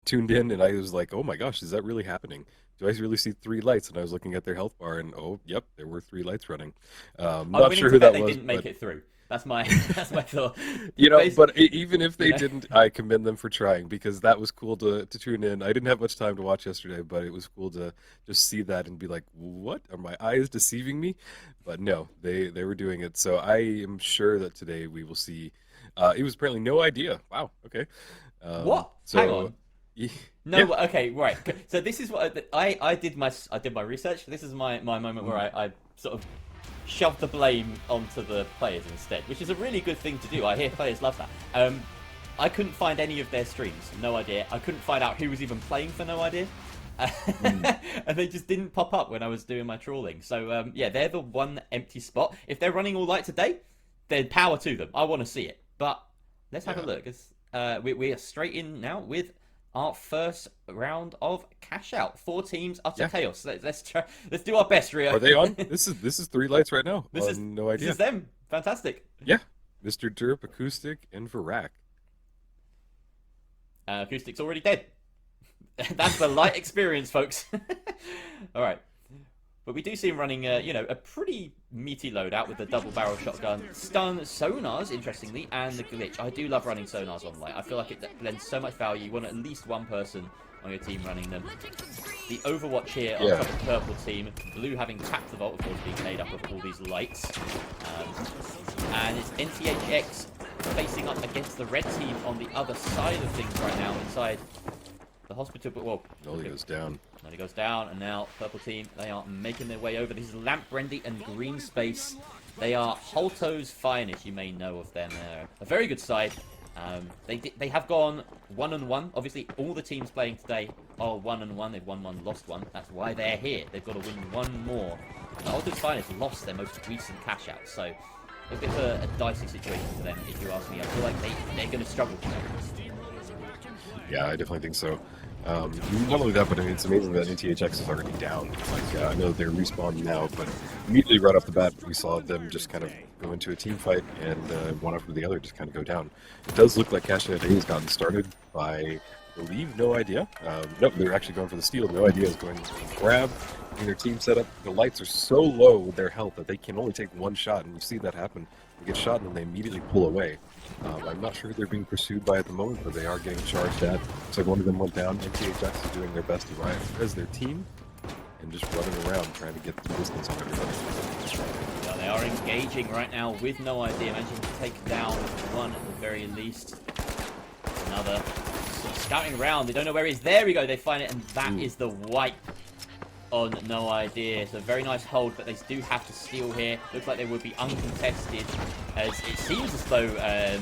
tuned in and I was like, oh my gosh, is that really happening? Do I really see three lights? And I was looking at their health bar, and oh, yep, there were three lights running. I'm Not willing sure to who bet that they was, didn't make but it through. That's my that's my thought. Base, but even if you they know. didn't, I commend them for trying because that was cool to tune in. I didn't have much time to watch yesterday, but it was cool to just see that and be like, "What? Are my eyes deceiving me?" But no, they were doing it. So I am sure that today we will see. It was apparently no idea. Wow. Okay. What? Hang So on. yeah. No, okay, right. So this is what I did my research. This is my moment where Mm. I sort of shoved the blame onto the players instead, which is a really good thing to do. I hear players love that. I couldn't find any of their streams. No idea. I couldn't find out who was even playing for no idea. Mm. And they just didn't pop up when I was doing my trawling. So yeah, they're the one empty spot. If they're running all light today, then power to them. I want to see it. But let's have a Yeah. look. We are straight in now with our first round of cash out. Four teams, utter Yeah. chaos. Let's try. Let's do our best, Rio. Are they on? This is three lights right now. this is No this is idea. them. Fantastic. Yeah. Mr. Derp, Acoustic, and Varak. Acoustic's already dead. That's the light experience, folks. All right. But we do see him running, a pretty meaty loadout with the double barrel shotgun, stun, sonars, interestingly, and the glitch. I do love running sonars on light. I feel like it lends so much value. You want at least one person on your team running them. The Overwatch here on Yeah. top of the purple team. Blue having tapped the vault, of course, being made up of all these lights. And it's NTHX facing up against the red team on the other side of things right now inside the hospital. But, whoa. Nolly goes down. Nolly goes down, and now purple team, they are making their way over. This is Lamp Brandy and Green Space. They are Holto's finest, you may know of them. They're a very good side. They have gone 1-1. Obviously, all the teams playing today are 1-1. They've won one, lost one. That's why they're here. They've got to win one more. The Holto's finest lost their most recent cash out, so a bit of a dicey situation for them, if you ask me. I feel like they're going to struggle. Yeah, I definitely think so. Not only that, but I mean, it's amazing that NTHX is already down. Like, I know they're respawning now, but immediately right off the bat, we saw them just kind of go into a team fight and one after the other just kind of go down. It does look like Cash Out A has gotten started by, I believe, No Idea. Nope, they're actually going for the steal. No Idea is going to grab in their team setup. The lights are so low with their health that they can only take one shot, and you see that happen. They get shot and then they immediately pull away. I'm not sure who they're being pursued by at the moment, but they are getting charged at. Looks like one of them went down. NTHX is doing their best to riot as their team and just running around trying to get the distance on everybody. Well, they are engaging right now with No Idea, managing to take down one at the very least. Another sort of scouting around. They don't know where he is. There we go. They find it, and that is the wipe on No Idea. So very nice hold, but they do have to steal here. Looks like they would be uncontested, as it seems as though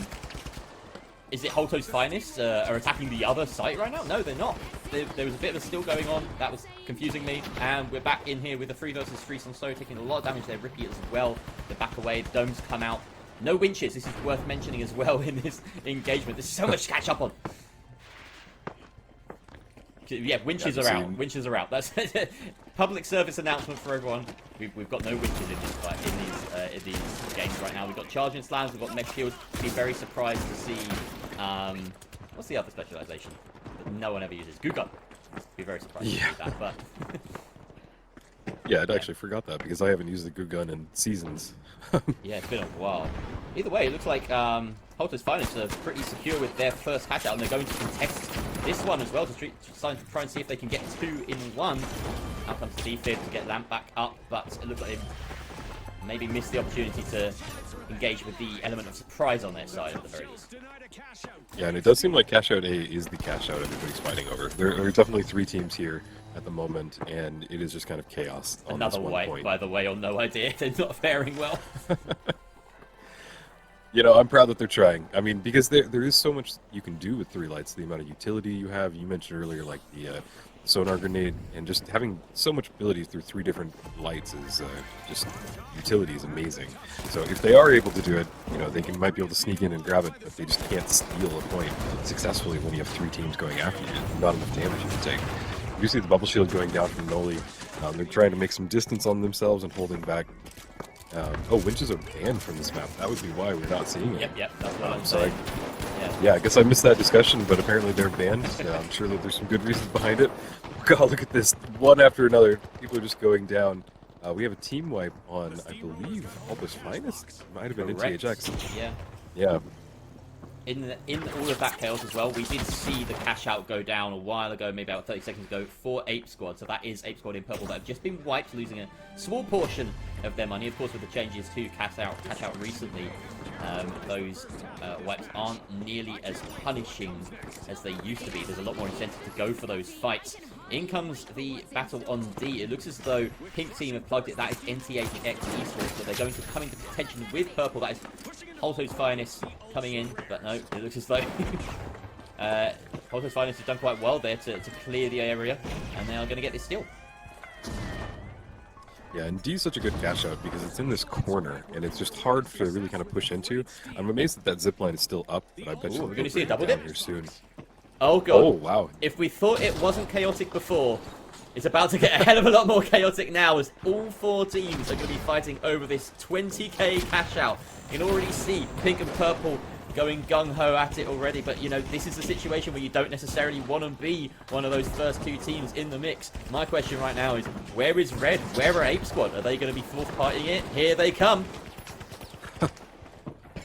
is it Holto's finest are attacking the other site right now? No, they're not. There was a bit of a steal going on. That was confusing me. And we're back in here with the 3 versus 3 So taking a lot of damage there. Ricky as well. They back away. Domes come out. No winches. This is worth mentioning as well in this engagement. There's so much to catch up on. Yeah, winches are out. Winches are out. That's public service announcement for everyone. We've got no winches in this fight, in these games right now. We've got charging slams. We've got mesh shields. Be very surprised to see what's the other specialization that no one ever uses? Goo gun. Be very surprised to see that. But yeah, I'd actually forgot that because I haven't used the goo gun in seasons. yeah, it's been a while. Either way, it looks like Holter's Finest are pretty secure with their first catch out, and they're going to contest this one as well to try and see if they can get 2 in 1. Out comes D-Fib to get Lamp back up, but it looks like they've maybe missed the opportunity to engage with the element of surprise on their side at the very least. Yeah, and it does seem like Cash Out A is the cash out everybody's fighting over. There are definitely 3 teams here at the moment, and it is just kind of chaos on Another this one wipe, point. by the way, on No Idea. They're not faring well. You know, I'm proud that they're trying. I mean, because there is so much you can do with 3 lights. The amount of utility you have. You mentioned earlier, like the sonar grenade, and just having so much ability through 3 different lights is just utility is amazing. So if they are able to do it, you know, might be able to sneak in and grab it, but they just can't steal a point successfully when you have 3 teams going after you. Not enough damage you can take. You see the bubble shield going down from Noli. They're trying to make some distance on themselves and holding back Oh, winches are banned from this map. That would be why we're not seeing it. Yep, that's what I'm Sorry. saying. Yeah, I guess I missed that discussion, but apparently they're banned. I'm sure that there's some good reasons behind it. God, look at this. One after another. People are just going down. We have a team wipe on, I believe, Alpha's Finest. Might have been in Correct. THX. Yeah. Yeah. In all of that chaos as well, we did see the cash out go down a while ago, maybe about 30 seconds ago, for Ape Squad. So that is Ape Squad in purple that have just been wiped, losing a small portion of their money. Of course, with the changes to cash out recently, those wipes aren't nearly as punishing as they used to be. There's a lot more incentive to go for those fights. In comes the battle on D. It looks as though Pink Team have plugged it. That is NTAX Esports, but they're going to come into contention with Purple. That is Holto's Finest coming in, but no, it looks as though Holto's Finest has done quite well there to clear the area, and they are going to get this steal. Yeah, and D is such a good cash out because it's in this corner, and it's just hard to really kind of push into. I'm amazed that zip line is still up, but I bet Ooh, you we're going to see a double dip here soon. Oh god. Oh wow. If we thought it wasn't chaotic before, it's about to get a hell of a lot more chaotic now, as all four teams are going to be fighting over this 20k cash out. You can already see Pink and Purple going gung-ho at it already, but you know, this is the situation where you don't necessarily want to be one of those first two teams in the mix. My question right now is, where is Red? Where are Ape Squad? Are they going to be fourth partying it? Here they come.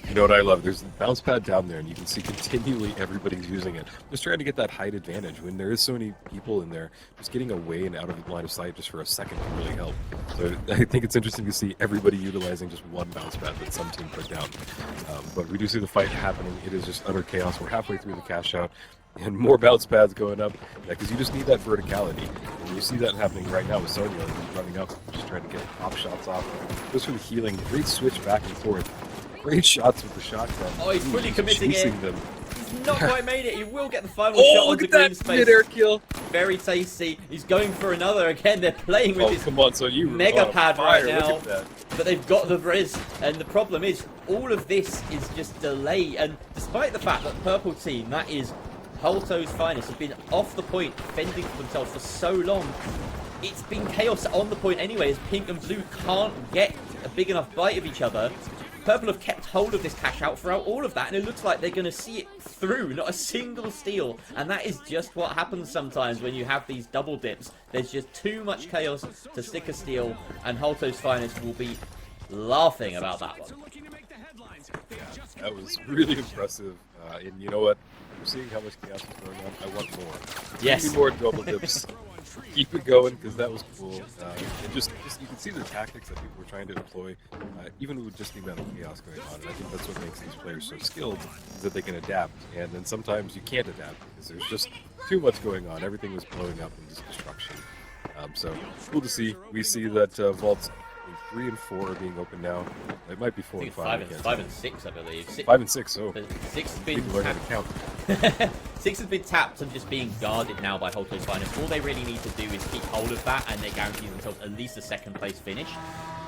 You know what I love? There's a bounce pad down there, and you can see continually everybody's using it. Just trying to get that height advantage. When there is so many people in there, just getting away and out of the line of sight just for a second can really help. So I think it's interesting to see everybody utilizing just one bounce pad that some team put down. But we do see the fight happening. It is just utter chaos. We're halfway through the cash out, and more bounce pads going up. Yeah, because you just need that verticality. And you see that happening right now with Sonya. He's running up, just trying to get pop shots off. Goes for the healing. Great switch back and forth. Great shots with the shotgun. Oh, he's fully committing it. Them. He's not quite made it. He will get the final Oh, shot look onto at that green space. mid-air kill. Very tasty. He's going for another again. They're playing with this come on, so you mega pad fire. right now. Look at that. But they've got the Riz, and the problem is all of this is just delay. And despite the fact that Purple Team, that is Holto's Finest, have been off the point, fending for themselves for so long, it's been chaos on the point anyway, as Pink and Blue can't get a big enough bite of each other. Purple have kept hold of this cash out throughout all of that, and it looks like they're going to see it through, not a single steal. And that is just what happens sometimes when you have these double dips. There's just too much chaos to stick a steal, and Holto's Finest will be laughing about that one. That was really impressive. And you know what? We're seeing how much chaos is going on. I want more. Yes. Give me more double dips. Keep it going, because that was cool. And just you can see the tactics that people were trying to employ, even with just the amount of chaos going on. And I think that's what makes these players so skilled, is that they can adapt. And then sometimes you can't adapt because there's just too much going on. Everything was blowing up in just destruction. So cool to see. We see that vaults 3 and 4 are being open now. It might be 4 and 5. 5 and 6, I believe. 5 and 6. Oh, 6 has been people learn how to count. 6 has been tapped and just being guarded now by Holto's Finest. All they really need to do is keep hold of that, and they guarantee themselves at least a second place finish.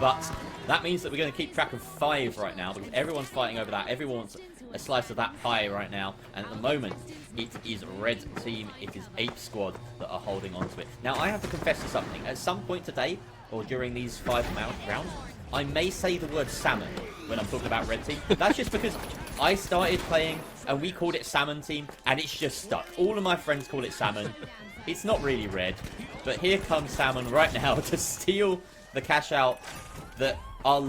But that means that we're going to keep track of 5 right now, because everyone's fighting over that. Everyone wants a slice of that pie right now, and at the moment it is Red Team, it is Ape Squad that are holding on to it. Now I have to confess to something. At some point today, or during these 5 rounds, I may say the word salmon when I'm talking about Red Team. That's just because I started playing and we called it Salmon Team, and it's just stuck. All of my friends call it Salmon. It's not really red, but here comes Salmon right now to steal the cash out that our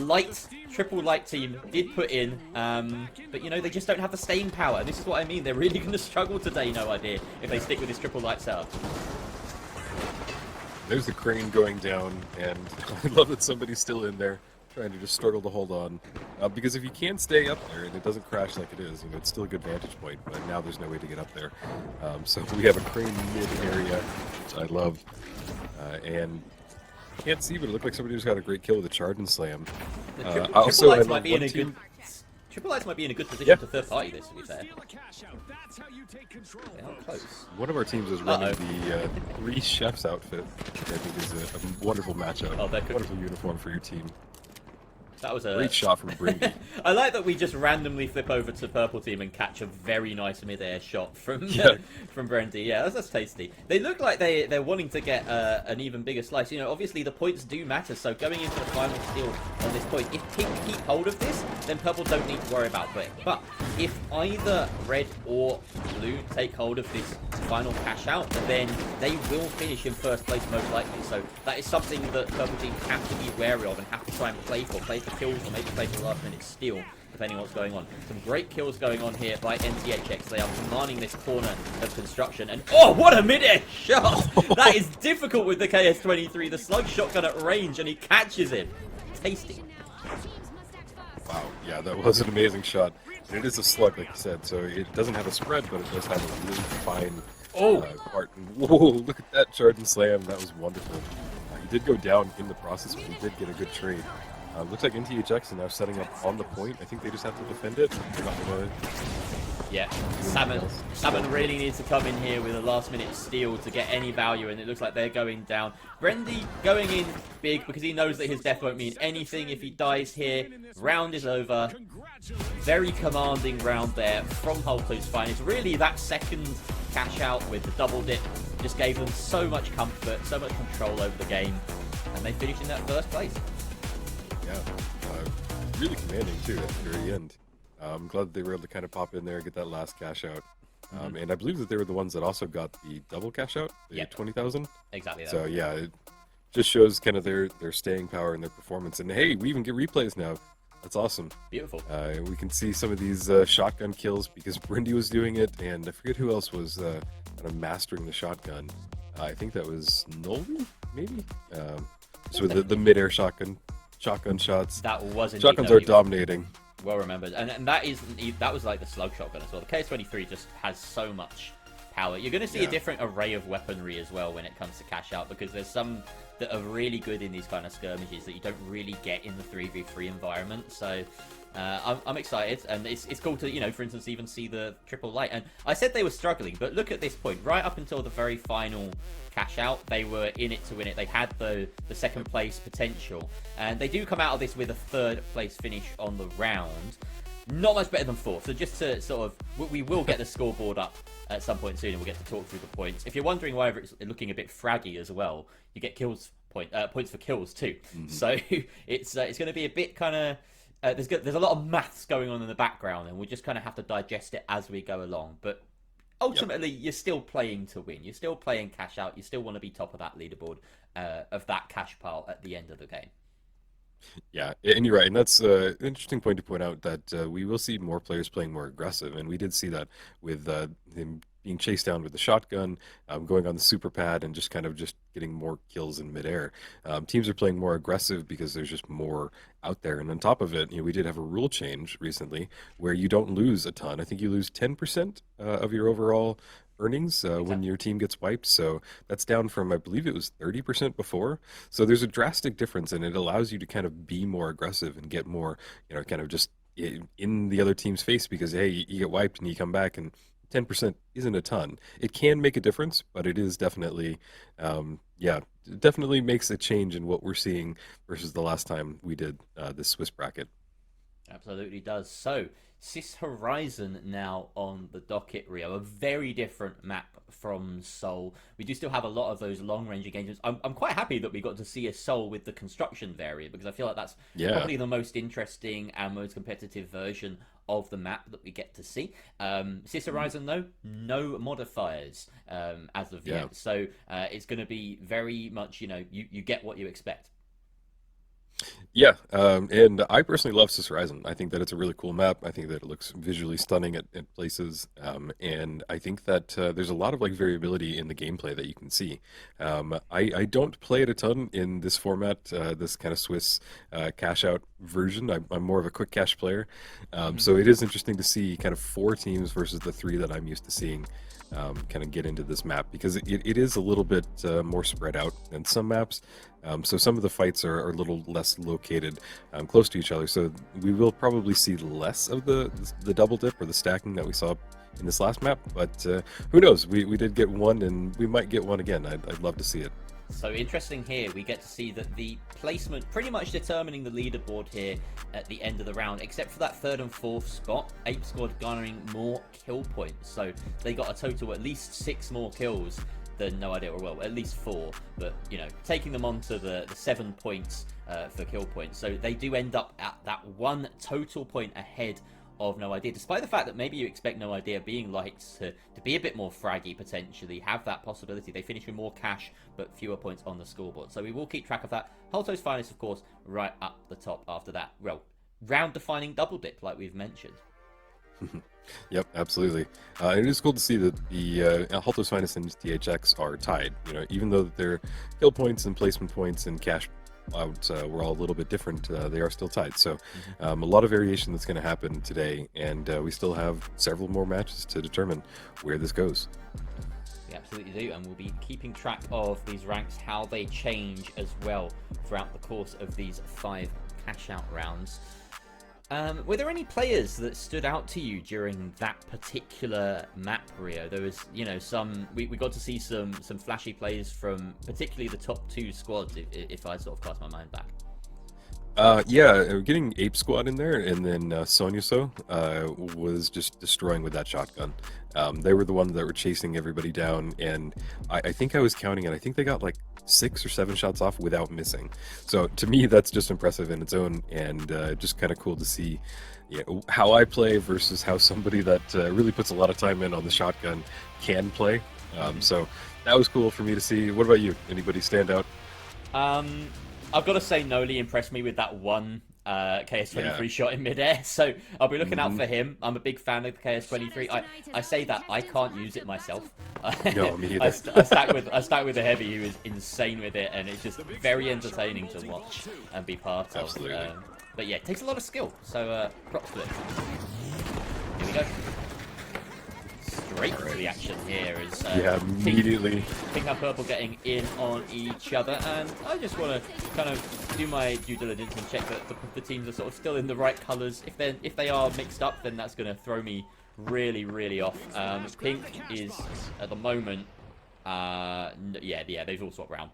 triple light team did put in. But you know, they just don't have the staying power. And this is what I mean. They're really going to struggle today, no idea, if they stick with this triple light setup. There's the crane going down, and I love that somebody's still in there trying to just struggle to hold on. Because if you can stay up there and it doesn't crash like it is, you know, it's still a good vantage point, but now there's no way to get up there. So we have a crane mid-area, which I love. And can't see, but it looked like somebody just got a great kill with a charge and slam. Triple lights might be in a good... Triple Lights might be in a good position to third party this, to be fair. They are close. One of our teams is running the 3 chefs outfit, which I think is a wonderful matchup. Oh, that could... Wonderful uniform for your team. That was a great shot from Brady. I like that we just randomly flip over to Purple Team and catch a very nice mid-air shot from from Brandy. Yeah, that's tasty. They look like they're wanting to get an even bigger slice. You know, obviously the points do matter. So going into the final steal on this point. If Pink keep hold of this, then Purple don't need to worry about it. But if either Red or Blue take hold of this final cash out, then they will finish in first place most likely. So that is something that Purple team have to be wary of and have to try and play for kills, or maybe play for the last minute steal, depending on what's going on. Some great kills going on here by NTHX. They are commanding this corner of construction. And oh, what a mid-air shot! That is difficult with the KS-23. The slug shotgun at range, and he catches it. Tasty. Wow, yeah, that was an amazing shot. And it is a slug, like you said, so it doesn't have a spread, but it does have a really fine part. Whoa, look at that charge and slam. That was wonderful. He did go down in the process, but he did get a good trade. Looks like NTHX is now setting up on the point. I think they just have to defend it. They're not gonna... Yeah, Salmon really needs to come in here with a last-minute steal to get any value, and it looks like they're going down. Brendy going in big because he knows that his death won't mean anything if he dies here. Round is over. Very commanding round there from Hulklu's Finest. Really, that second cash out with the double dip just gave them so much comfort, so much control over the game, and they finished in that first place. Yeah, really commanding too at the very end. I'm glad that they were able to kind of pop in there and get that last cash out. And I believe that they were the ones that also got the double cash out, the 20,000. Exactly that. So yeah, it just shows kind of their staying power and their performance. And hey, we even get replays now. That's awesome. Beautiful. We can see some of these shotgun kills because Brindy was doing it, and I forget who else was kind of mastering the shotgun. I think that was Nolby, maybe? So the mid-air shotgun shots. That was shotguns are dominating. Well remembered, and that was like the slug shotgun as well. The KS-23 just has so much power. You're going to see a different array of weaponry as well when it comes to cash out, because there's some that are really good in these kind of skirmishes that you don't really get in the 3v3 environment. So I'm excited, and it's cool to, you know, for instance, even see the triple light. And I said they were struggling, but look at this point, right up until the very final cash out, they were in it to win it. They had the second place potential, and they do come out of this with a third place finish on the round. Not much better than fourth. So just to sort of, we will get the scoreboard up at some point soon, and we'll get to talk through the points. If you're wondering why it's looking a bit fraggy as well, you get points for kills too. So it's going to be a bit kind of there's a lot of maths going on in the background, and we just kind of have to digest it as we go along. But ultimately, you're still playing to win. You're still playing cash out. You still want to be top of that leaderboard, of that cash pile at the end of the game. Yeah, and you're right, and that's an interesting point to point out, that we will see more players playing more aggressive, and we did see that with him being chased down with the shotgun, going on the super pad, and just kind of getting more kills in midair. Teams are playing more aggressive because there's just more out there, and on top of it, you know, we did have a rule change recently where you don't lose a ton. I think you lose 10% of your overall earnings when your team gets wiped, so that's down from, I believe it was 30% before. So there's a drastic difference, and it allows you to kind of be more aggressive and get more, you know, kind of just in the other team's face, because hey, you get wiped and you come back, and 10% isn't a ton. It can make a difference, but it is definitely it definitely makes a change in what we're seeing versus the last time we did this Swiss bracket. Absolutely does. So Cis Horizon now on the docket, Rio. A very different map from Seoul. We do still have a lot of those long-range engagements. I'm quite happy that we got to see a Seoul with the construction variant, because I feel like that's probably the most interesting and most competitive version of the map that we get to see. Cis Horizon, though, no modifiers as of yet. So it's going to be very much, you know, you get what you expect. Yeah, and I personally love Cis Horizon. I think that it's a really cool map. I think that it looks visually stunning at places, and I think that there's a lot of like variability in the gameplay that you can see. I don't play it a ton in this format, this kind of Swiss cash out version. I'm more of a quick cash player, so it is interesting to see kind of 4 teams versus the 3 that I'm used to seeing. Kind of get into this map, because it is a little bit more spread out than some maps. So some of the fights are a little less located close to each other. So we will probably see less of the double dip or the stacking that we saw in this last map. But who knows? We did get one, and we might get one again. I'd love to see it. So interesting here, we get to see that the placement pretty much determining the leaderboard here at the end of the round, except for that 3rd and 4th spot. Ape Squad garnering more kill points, so they got a total at least 6 more kills than No Idea, or well, at least 4. But, you know, taking them on to the 7 points for kill points. So they do end up at that 1 total point ahead of No Idea, despite the fact that maybe you expect No Idea being lights to be a bit more fraggy, potentially have that possibility. They finish with more cash but fewer points on the scoreboard, so we will keep track of that. Holto's Finest, of course, right up the top after that, well, round defining double dip like we've mentioned. Yep, absolutely. It is cool to see that the Holto's Finest and THX are tied. You know, even though their kill points and placement points and cash out were all a little bit different, they are still tied. So a lot of variation that's going to happen today, and we still have several more matches to determine where this goes. We absolutely do, and we'll be keeping track of these ranks, how they change as well throughout the course of these 5 cash out rounds. Were there any players that stood out to you during that particular map, Rio? There was, you know, we got to see some flashy plays from particularly the top 2 squads, if I sort of cast my mind back. Yeah, getting Ape Squad in there, and then Sonyaso was just destroying with that shotgun. They were the ones that were chasing everybody down, and I think I was counting it. I think they got like 6 or 7 shots off without missing. So to me, that's just impressive in its own, and just kind of cool to see, you know, how I play versus how somebody that really puts a lot of time in on the shotgun can play. So that was cool for me to see. What about you? Anybody stand out? I've got to say, Noli impressed me with that one KS-23 shot in midair, so I'll be looking out for him. I'm a big fan of the KS-23. I say that I can't use it myself. No, me either. I stack with the heavy, who is insane with it, and it's just very entertaining to watch and be part of. Absolutely. But yeah, it takes a lot of skill, so props to it. Here we go. Straight to the action here is yeah, immediately. Pink and Purple getting in on each other, and I just want to kind of do my due diligence and check that the teams are sort of still in the right colours. If they are mixed up, then that's going to throw me really off. Pink is at the moment, yeah, they've all swapped round.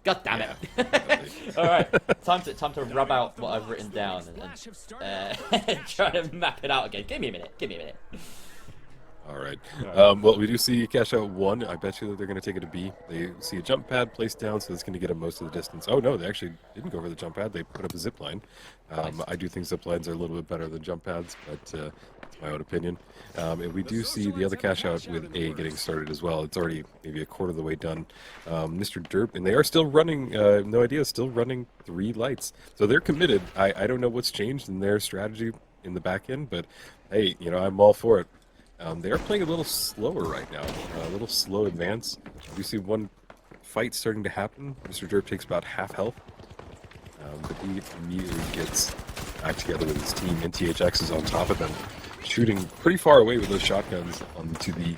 God damn it! All right, time to rub out what I've written down and try to map it out again. Give me a minute. All right. Well, we do see cash out 1. I bet you that they're going to take it to B. They see a jump pad placed down, so it's going to get them most of the distance. Oh, no, they actually didn't go over the jump pad. They put up a zip line. Nice. I do think zip lines are a little bit better than jump pads, but that's my own opinion. And we do see the other cash out with A getting started as well. It's already maybe a quarter of the way done. Mr. Derp, and they are still running, No Idea, still running 3 lights. So they're committed. I don't know what's changed in their strategy in the back end, but hey, you know, I'm all for it. They are playing a little slower right now, a little slow advance. We see one fight starting to happen. Mr. Derp takes about half health, but he immediately gets back together with his team, and THX is on top of them, shooting pretty far away with those shotguns onto the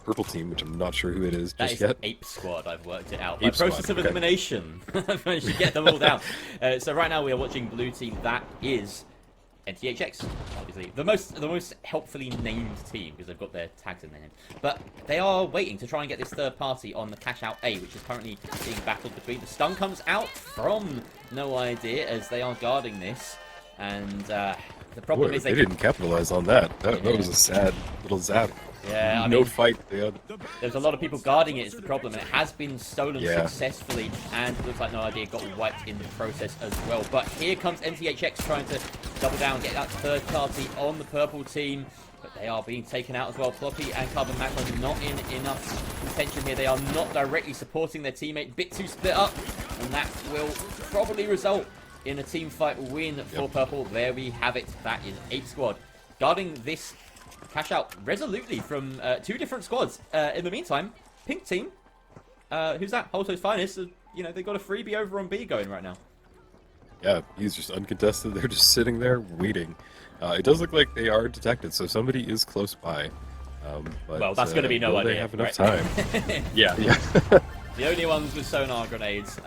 purple team, which I'm not sure who it is that just is yet. Ape Squad, I've worked it out. Ape By process Squad, of elimination. I've managed to get them all down. So right now we are watching blue team. That is NTHX, obviously the most helpfully named team because they've got their tags in their name. But they are waiting to try and get this third party on the cash out A, which is currently being battled between. The stun comes out from No Idea as they are guarding this, and the problem is they didn't capitalize on that. That was a sad little zap. Yeah, I no mean, fight. There's a lot of people guarding it is the problem, and it has been stolen successfully, and it looks like No Idea got wiped in the process as well. But here comes NTHX trying to double down, get that third party on the purple team, but they are being taken out as well. Floppy and Carbon Macro not in enough contention here. They are not directly supporting their teammate. Bit too split up, and that will probably result in a team fight win for purple. There we have it. That is Ape Squad guarding this cash out resolutely from 2 different squads. In the meantime, pink team, who's that? Holto's Finest. You know, they've got a freebie over on B going right now. Yeah, he's just uncontested. They're just sitting there waiting. It does look like they are detected, so somebody is close by. But, well, that's going to be No Idea. They have enough right? time. Yeah. The only ones with sonar grenades.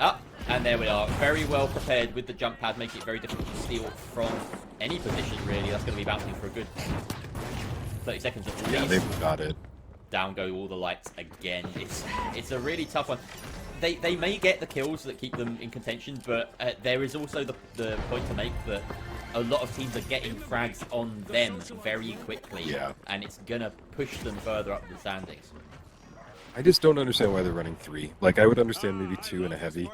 And there we are. Very well prepared with the jump pad, making it very difficult to steal from any position, really. That's going to be bouncing for a good 30 seconds at least. Yeah, they've got it. Down go all the lights again. It's a really tough one. They may get the kills that keep them in contention, but there is also the point to make that a lot of teams are getting frags on them very quickly. Yeah. And it's going to push them further up the standings. I just don't understand why they're running 3. Like, I would understand maybe 2 and a heavy,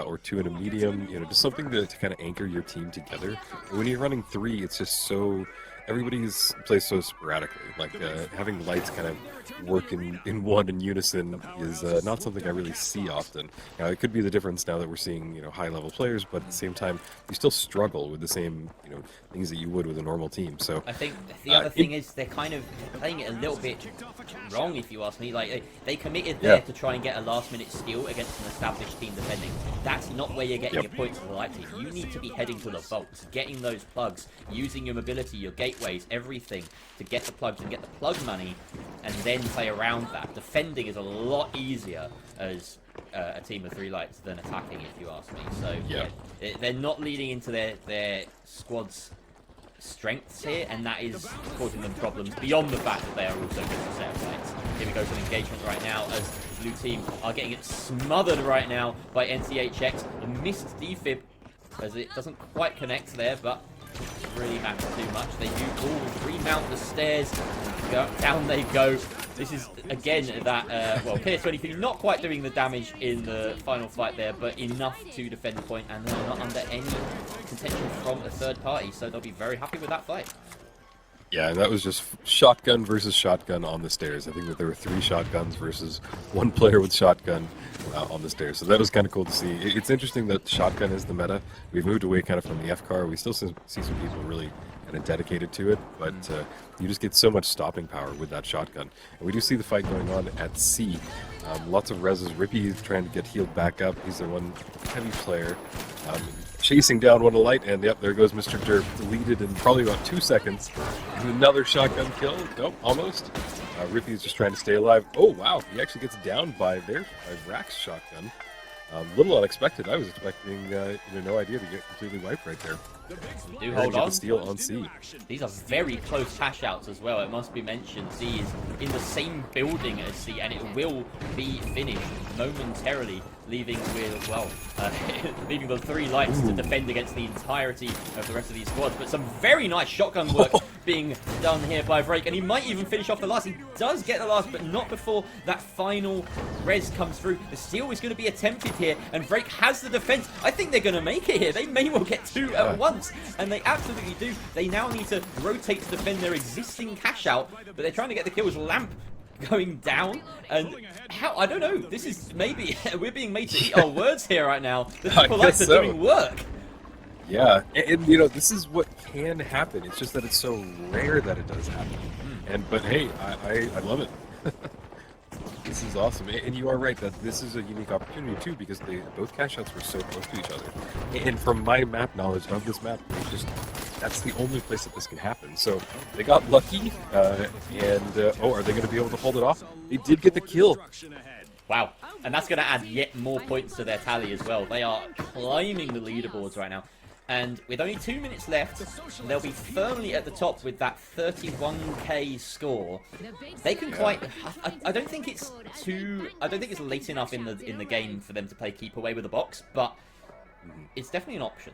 or 2 and a medium, you know, just something to kind of anchor your team together. But when you're running 3, it's just so... Everybody's plays so sporadically. Like, having lights kind of work in one in unison is not something I really see often. Now, it could be the difference now that we're seeing, you know, high-level players, but at the same time, you still struggle with the same, you know, things that you would with a normal team. So I think the other thing is they're kind of playing it a little bit wrong, if you ask me. Like, they committed there to try and get a last-minute steal against an established team defending. That's not where you're getting your points as a light team. You need to be heading to the vaults, getting those plugs, using your mobility, your gateways, everything to get the plugs and get the plug money, and then play around that. Defending is a lot easier as a team of 3 lights than attacking, if you ask me. So yeah, they're not leading into their squad's strengths here, and that is causing them problems beyond the fact that they are also good at set of lights. Here we go to an engagement right now as the blue team are getting it smothered right now by NTHX. A missed defib as it doesn't quite connect there, but really matter too much. They do all remount the stairs, and down they go. This is again that well, PS23 not quite doing the damage in the final fight there, but enough to defend the point, and they're not under any contention from a third party, so they'll be very happy with that fight. Yeah, and that was just shotgun versus shotgun on the stairs. I think that there were 3 shotguns versus 1 player with shotgun on the stairs. So that was kind of cool to see. It's interesting that shotgun is the meta. We've moved away kind of from the F-car. We still see some people really kind of dedicated to it, but you just get so much stopping power with that shotgun. And we do see the fight going on at C. Lots of reses. Rippy is trying to get healed back up. He's their one heavy player. Chasing down one of light, and yep, there goes Mr. Derp, deleted in probably about 2 seconds. And another shotgun kill. Nope, almost. Rippy is just trying to stay alive. Oh, wow, he actually gets down by Rack's shotgun. Little unexpected. I was expecting, no idea to get completely wiped right there. Do hold on. The steal on C. These are very close cash outs as well. It must be mentioned. C is in the same building as C, and it will be finished momentarily, leaving with, well, leaving the 3 lights to defend against the entirety of the rest of these squads. But some very nice shotgun work being done here by Break, and he might even finish off the last. He does get the last, but not before that final res comes through. The steal is going to be attempted here, and Break has the defense. I think they're going to make it here. They may well get 2 at once, and they absolutely do. They now need to rotate to defend their existing cash out, but they're trying to get the kills. Lamp going down, and how, I don't know, this is maybe we're being made to eat our words here right now. The triple lights are doing work. Yeah, and this is what can happen. It's just that it's so rare that it does happen. But hey, I love it. This is awesome, and you are right that this is a unique opportunity too, because both cash outs were so close to each other. And from my map knowledge of this map, that's the only place that this can happen. So they got lucky, are they going to be able to hold it off? They did get the kill. Wow, and that's going to add yet more points to their tally as well. They are climbing the leaderboards right now. And with only 2 minutes left, they'll be firmly at the top with that 31k score. They can quite. I don't think it's too. I don't think it's late enough in the game for them to play keep away with the box, but it's definitely an option,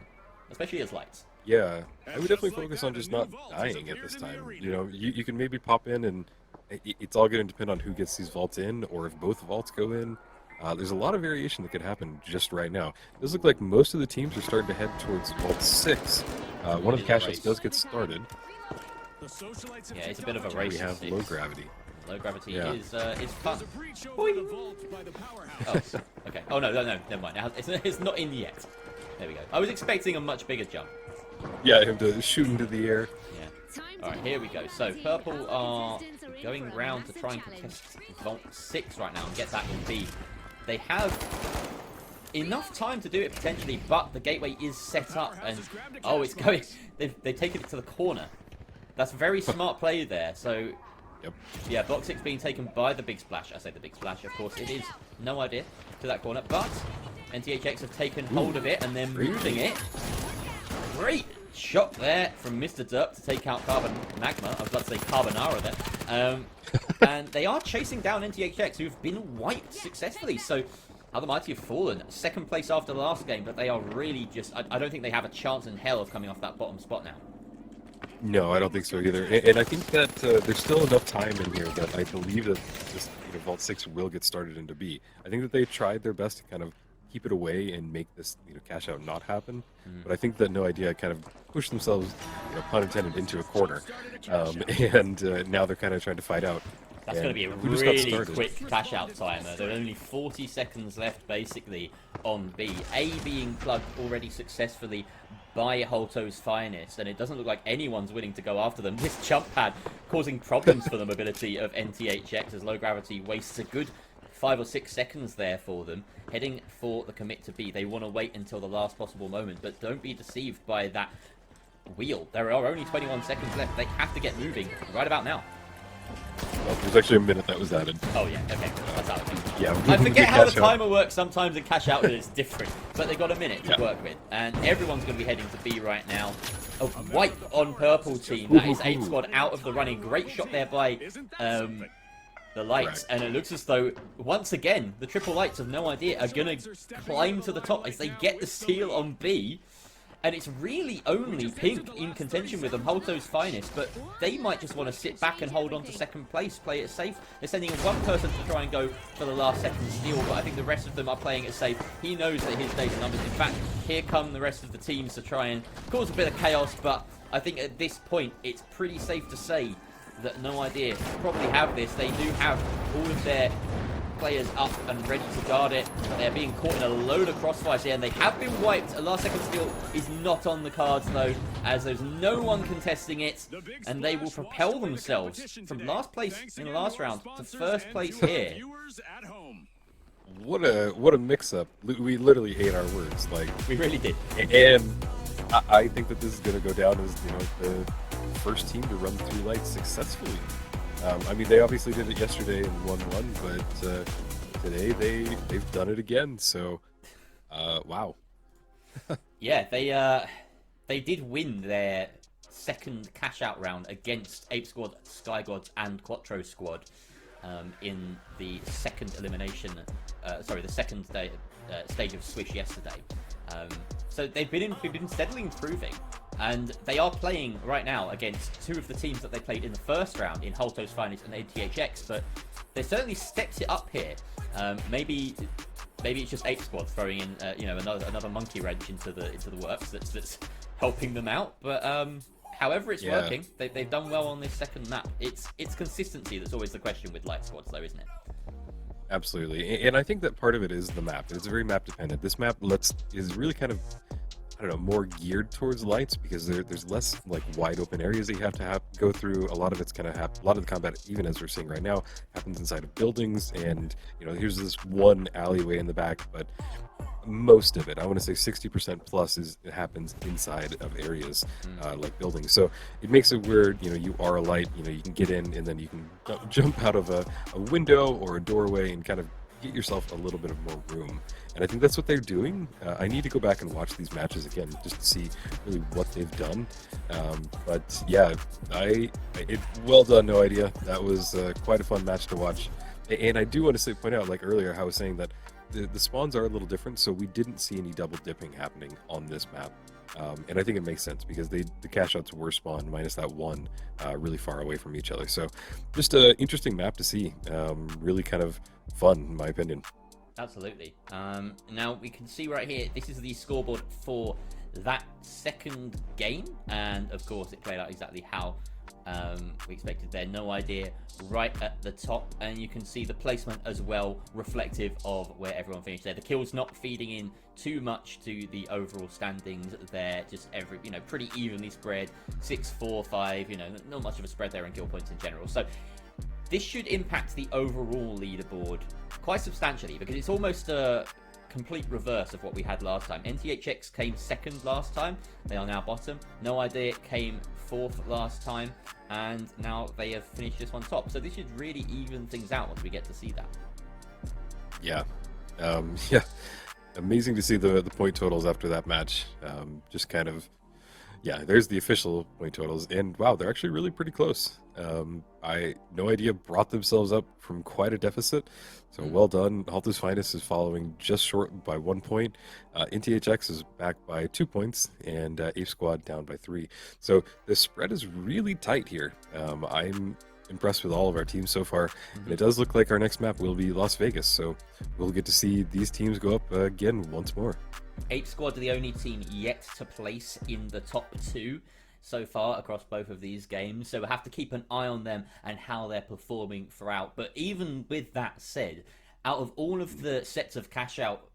especially as lights. Yeah, I would definitely focus on just not dying at this time. You can maybe pop in, and it's all going to depend on who gets these vaults in, or if both vaults go in. There's a lot of variation that could happen just right now. It does look like most of the teams are starting to head towards Vault 6. One of the cash outs does get started. Yeah, it's a bit of a race. We have low gravity. Low gravity is fun. Oh, okay. Oh, no, never mind. It's not in yet. There we go. I was expecting a much bigger jump. Yeah, him to shoot into the air. Yeah. Alright, here we go. So, Purple are going round to try and contest Vault 6 right now and get that in B. They have enough time to do it potentially, but the gateway is set up, and it's going. They've taken it to the corner. That's very smart play there. So, yeah, Block 6 being taken by the Big Splash. I say the Big Splash, of course. It is no idea to that corner, but NTHX have taken hold of it and they're moving it. Great shot there from Mr. Derp to take out Carbon Magma. I was about to say Carbonara there. And they are chasing down NTHX, who've been wiped successfully. So, how the mighty have fallen. 2nd place after the last game, but they are really just... I don't think they have a chance in hell of coming off that bottom spot now. No, I don't think so either. And I think that there's still enough time in here that I believe that this Vault 6 will get started into B. I think that they tried their best to kind of keep it away and make this cash out not happen. But I think that No Idea kind of pushed themselves, pun intended, into a corner. And now they're kind of trying to fight out. That's going to be a really quick cash out timer. There are only 40 seconds left, basically, on B. A being plugged already successfully by Holto's Finest, and it doesn't look like anyone's willing to go after them. This jump pad causing problems for the mobility of NTHX as Low Gravity wastes a good 5 or 6 seconds there for them. Heading for the commit to B. They want to wait until the last possible moment, but don't be deceived by that wheel. There are only 21 seconds left. They have to get moving right about now. Well, there's actually a minute that was added. Oh yeah, okay, that's out of it. Yeah, I forget how the timer works sometimes, and cash out is different, but they've got a minute to work with, and everyone's going to be heading to B right now. A white on purple team, that is 8 squad out of the running. Great shot there by the lights, and it looks as though once again the triple lights of No Idea are going to climb to the top as they get the steal on B. And it's really only Pink in contention with them, Holto's Finest, but they might just want to sit back and hold on to second place, play it safe. They're sending one person to try and go for the last second steal, but I think the rest of them are playing it safe. He knows that his days are numbered. In fact, here come the rest of the teams to try and cause a bit of chaos, but I think at this point, it's pretty safe to say that No Idea probably have this. They do have all of their players up and ready to guard it. They're being caught in a load of crossfires here, and they have been wiped. A last second steal is not on the cards though, as there's no one contesting it, and they will propel themselves from last place in the last round to first place here. What a mix-up. We literally ate our words. Like, we really did. And I think that this is going to go down as the first team to run 3 lights successfully. I mean, they obviously did it yesterday and 1-1, but today they've done it again. So, wow. Yeah, they did win their second cash out round against Ape Squad, Sky Gods, and Quattro Squad in the second elimination. Sorry, the second stage of Swish yesterday. So they've been steadily improving. And they are playing right now against 2 of the teams that they played in the first round in Holto's Finest and ATHX, but they certainly stepped it up here. Maybe it's just Ape Squad throwing in another monkey wrench into the works that's helping them out. But however it's working, they've done well on this second map. It's consistency that's always the question with light squads, though, isn't it? Absolutely, and I think that part of it is the map. It's very map dependent. This map is really kind of, I don't know, more geared towards lights because there's less like wide open areas that you have to go through. A lot of it's gonna happen. A lot of the combat, even as we're seeing right now, happens inside of buildings, and here's this one alleyway in the back, but most of it, I want to say 60% plus, it happens inside of areas like buildings. So it makes it where you are a light. You can get in and then you can jump out of a window or a doorway and kind of get yourself a little bit of more room. And I think that's what they're doing. I need to go back and watch these matches again just to see really what they've done. But yeah, well done, No Idea. That was quite a fun match to watch. And I do want to point out, like earlier, how I was saying that the spawns are a little different, so we didn't see any double dipping happening on this map. And I think it makes sense because the cash outs were spawned minus that one really far away from each other. So just an interesting map to see. Really kind of fun, in my opinion. Absolutely. Now we can see right here, this is the scoreboard for that second game. And of course it played out exactly how we expected there. No Idea right at the top, and you can see the placement as well, reflective of where everyone finished there. The kills not feeding in too much to the overall standings there, just pretty evenly spread, 6, 4, 5, not much of a spread there in kill points in general. So this should impact the overall leaderboard quite substantially, because it's almost a complete reverse of what we had last time. NTHX came second last time, they are now bottom. No Idea came fourth last time, and now they have finished this one top. So this should really even things out once we get to see that. Yeah. Yeah. Amazing to see the point totals after that match. Just kind of, Yeah, there's the official point totals, and wow, they're actually really pretty close. No Idea brought themselves up from quite a deficit, so well done. Halter's Finest is following just short by 1 point. NTHX is back by 2 points, and Ape Squad down by 3. So the spread is really tight here. I'm impressed with all of our teams so far, and it does look like our next map will be Las Vegas, so we'll get to see these teams go up again once more. Ape Squad are the only team yet to place in the top 2 so far across both of these games, so we'll have to keep an eye on them and how they're performing throughout. But even with that said, out of all of the sets of cash out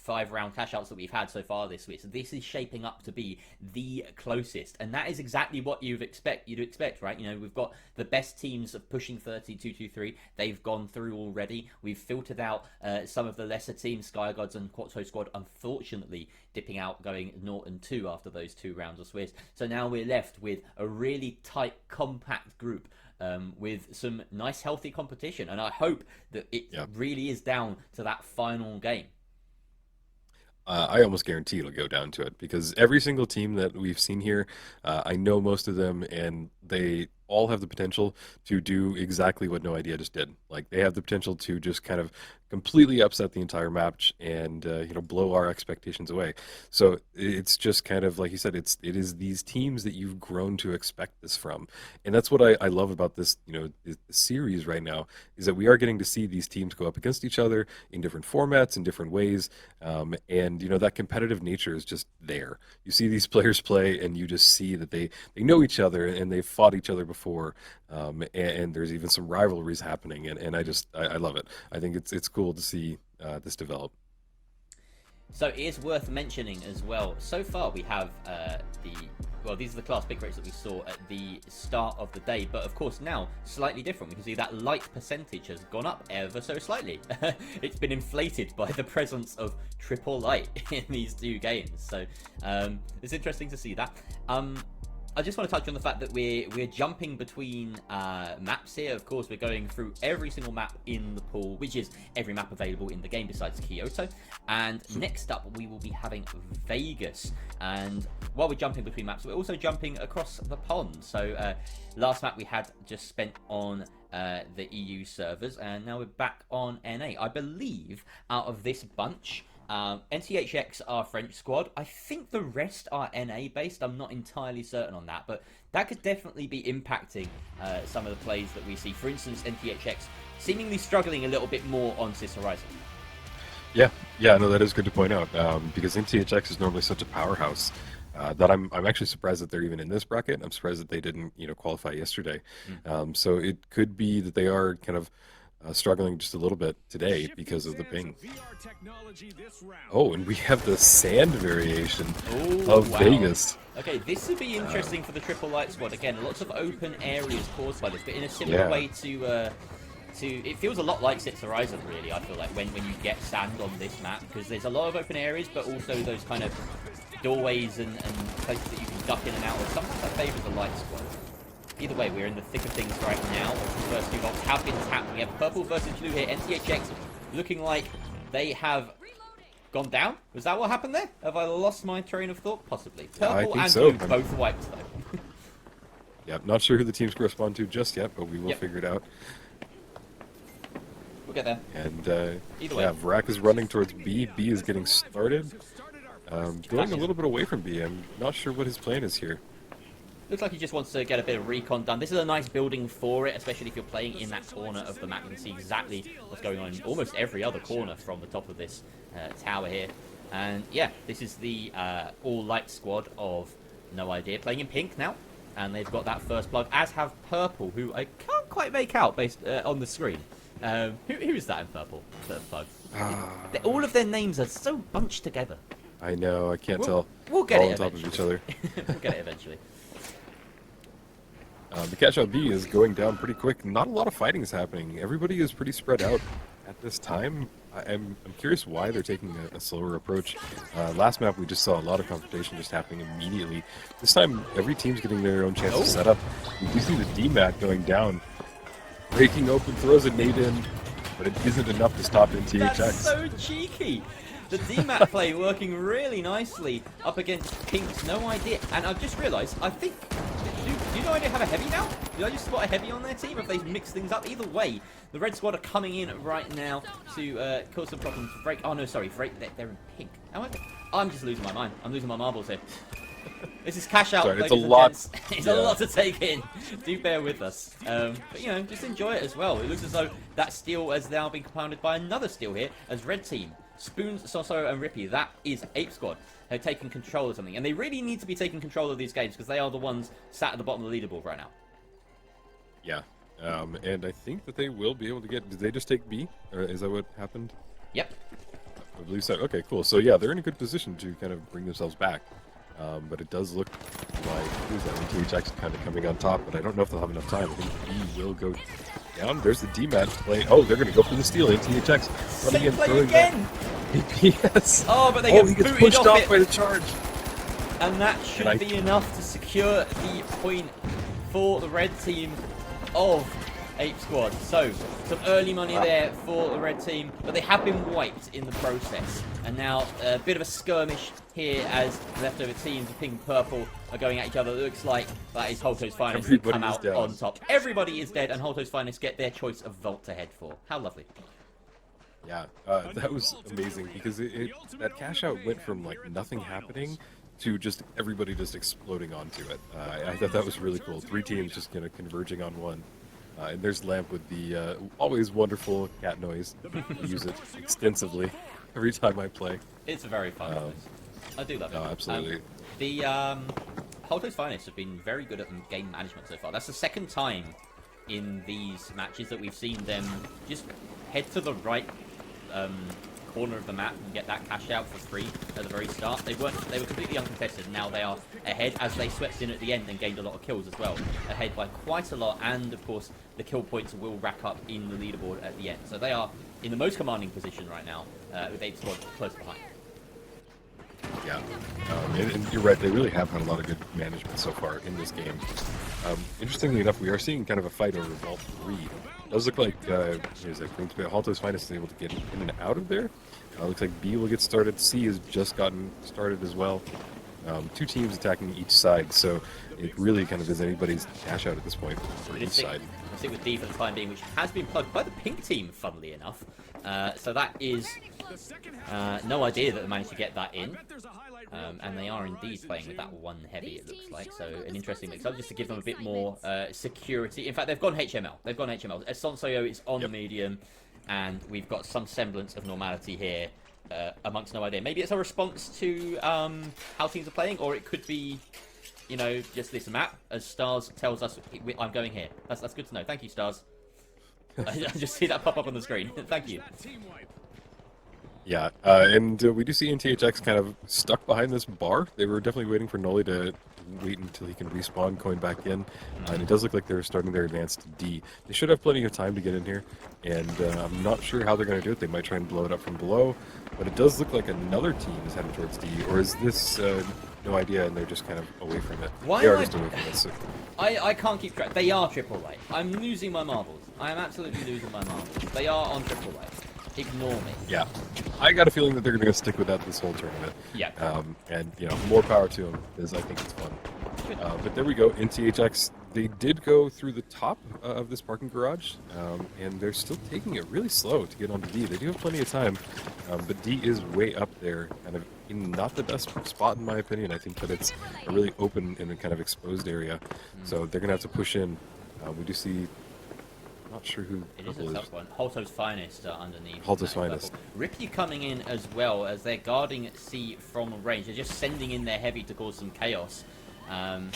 5-round cash outs that we've had so far this week, so this is shaping up to be the closest, and that is exactly what you'd expect, right? You know, we've got the best teams of pushing 32-2-3. They've gone through already. We've filtered out some of the lesser teams, Sky Gods and Quattro Squad, unfortunately dipping out, going 0-2 after those 2 rounds of Swiss. So now we're left with a really tight, compact group with some nice, healthy competition, and I hope that it really is down to that final game. I almost guarantee it'll go down to it, because every single team that we've seen here, I know most of them, and they all have the potential to do exactly what No Idea just did. Like, they have the potential to just kind of completely upset the entire match and blow our expectations away. So it's just kind of like you said, it is these teams that you've grown to expect this from, and that's what I love about this this series right now, is that we are getting to see these teams go up against each other in different formats, in different ways, and that competitive nature is just there. You see these players play, and you just see that they know each other, and they've fought each other before, and there's even some rivalries happening, and I love it. I think it's cool to see this develop. So it is worth mentioning as well, so far we have these are the class pick rates that we saw at the start of the day, but of course now slightly different. We can see that light percentage has gone up ever so slightly. It's been inflated by the presence of triple light in these 2 games, so it's interesting to see that. I just want to touch on the fact that we're jumping between maps here. Of course, we're going through every single map in the pool, which is every map available in the game besides Kyoto. And next up, we will be having Vegas. And while we're jumping between maps, we're also jumping across the pond. So last map we had just spent on the EU servers, and now we're back on NA. I believe out of this bunch, NTHX are French squad. I think the rest are NA based. I'm not entirely certain on that, but that could definitely be impacting some of the plays that we see. For instance, NTHX seemingly struggling a little bit more on Cis Horizon. Yeah, no, that is good to point out, because NTHX is normally such a powerhouse that I'm actually surprised that they're even in this bracket. I'm surprised that they didn't qualify yesterday. So it could be that they are kind of struggling just a little bit today because of the ping. Oh, and we have the sand variation of Vegas. Okay, this would be interesting for the Triple Light squad. Again, lots of open areas caused by this, but in a similar way to it feels a lot like Six Horizon, really. I feel like when you get sand on this map, because there's a lot of open areas, but also those kind of doorways and places that you can duck in and out of. Sometimes I favour the Light squad. Either way, we're in the thick of things right now. The first 2 votes have been tapped. We have purple versus blue here. NTHX looking like they have gone down. Was that what happened there? Have I lost my train of thought? Possibly. Purple and blue both wiped, though. Yeah, not sure who the teams correspond to just yet, but we will figure it out. We'll get there. And either way, Vrak is running towards B. B is getting started. Going a little bit away from B. I'm not sure what his plan is here. Looks like he just wants to get a bit of recon done. This is a nice building for it, especially if you're playing in that corner of the map. You can see exactly what's going on in almost every other corner from the top of this tower here. And yeah, this is the all-light squad of No Idea playing in pink now. And they've got that first plug, as have purple, who I can't quite make out based on the screen. Who is that in purple? Third plug. All of their names are so bunched together. I know, I can't tell. We'll get all it on top of each other. We'll get it eventually. The catch-out B is going down pretty quick. Not a lot of fighting is happening. Everybody is pretty spread out at this time. I'm curious why they're taking a slower approach. Last map, we just saw a lot of confrontation just happening immediately. This time, every team's getting their own chance to set up. We see the D-mat going down. Breaking open, throws a nade in, but it isn't enough to stop NTHX. That's so cheeky. The DMAT play working really nicely up against Pink's No Idea. And I've just realised, I think... Do you know I have a heavy now? Did I just spot a heavy on their team? Have they mixed things up? Either way, the red squad are coming in right now to cause some problems. Oh no, sorry, they're in pink. I'm just losing my mind. I'm losing my marbles here. This is cash out. Sorry, it's a lot. It's a lot to take in. Do bear with us. But you know, just enjoy it as well. It looks as though that steal has now been compounded by another steal here as red team. Spoons, Soso, and Rippy. That is Ape Squad. They're taking control of something. And they really need to be taking control of these games because they are the ones sat at the bottom of the leaderboard right now. Yeah. And I think that they will be able to get... Did they just take B? Or is that what happened? Yep. I believe so. Okay, cool. So yeah, they're in a good position to kind of bring themselves back. But it does look like who's that? THX kind of coming on top, but I don't know if they'll have enough time. I think B will go down. There's the DMAT play. Oh, they're going to go for the steal. THX running in, throwing again. Yes. Oh, but they get he gets booted pushed off it. by the charge. And that should be enough to secure the point for the red team of Ape Squad. So, some early money there for the red team, but they have been wiped in the process. And now, a bit of a skirmish here as leftover teams of pink and purple are going at each other. It looks like that is Holto's Finest who come out on top. Everybody is dead, and Holto's Finest get their choice of vault to head for. How lovely. Yeah, that was amazing because that cash out went from like nothing happening to just everybody just exploding onto it. I thought that was really cool. 3 teams just kind of converging on one. And there's Lamp with the always wonderful cat noise. I use it extensively every time I play. It's a very fun noise. I do love it. Oh, absolutely. The Holto's Finest have been very good at game management so far. That's the second time in these matches that we've seen them just head to the right corner of the map and get that cash out for free at the very start. They were completely uncontested. Now they are ahead as they swept in at the end and gained a lot of kills as well. Ahead by quite a lot, and of course the kill points will rack up in the leaderboard at the end. So they are in the most commanding position right now with Ape Squad close behind. Yeah, and you're right, they really have had a lot of good management so far in this game. Interestingly enough, we are seeing kind of a fight over Vault 3. It does look like, here's that Holto's Finest is able to get in and out of there. Looks like B will get started, C has just gotten started as well. 2 teams attacking each side, so it really kind of is anybody's cash out at this point for each side. We'll stick with D for the time being, which has been plugged by the pink team, funnily enough. So that is no idea that they managed to get that in. And they are indeed playing with that 1 heavy, it looks like. So an interesting mix-up, just to give them a bit more security. In fact, they've gone HML. Sonsoyo is on the medium, and we've got some semblance of normality here amongst No Idea. Maybe it's a response to how teams are playing, or it could be, you know, just this map, as Stars tells us, I'm going here. That's good to know. Thank you, Stars. I just see that pop up on the screen. Thank you. Yeah, and we do see NTHX kind of stuck behind this bar. They were definitely waiting for Noli to wait until he can respawn, going back in. And it does look like they're starting their advance to D. They should have plenty of time to get in here, and I'm not sure how they're going to do it. They might try and blow it up from below, but it does look like another team is heading towards D. Or is this No Idea and they're just kind of away from it? Why they are just away from it. So. I can't keep track. They are triple A. I'm losing my marbles. I am absolutely losing my marbles. They are on triple A. Ignore me. Yeah, I got a feeling that they're going to stick with that this whole tournament. Yeah. And you know, more power to them, because I think it's fun. But there we go. NTHX, they did go through the top of this parking garage, and they're still taking it really slow to get onto D. They do have plenty of time, but D is way up there, kind of in not the best spot in my opinion. I think that it's a really open and a kind of exposed area, so they're going to have to push in. We do see. Not sure who it is. A tough one. Holto's Finest underneath. Holto's Finest. Rippy coming in as well as they're guarding C from range. They're just sending in their heavy to cause some chaos. In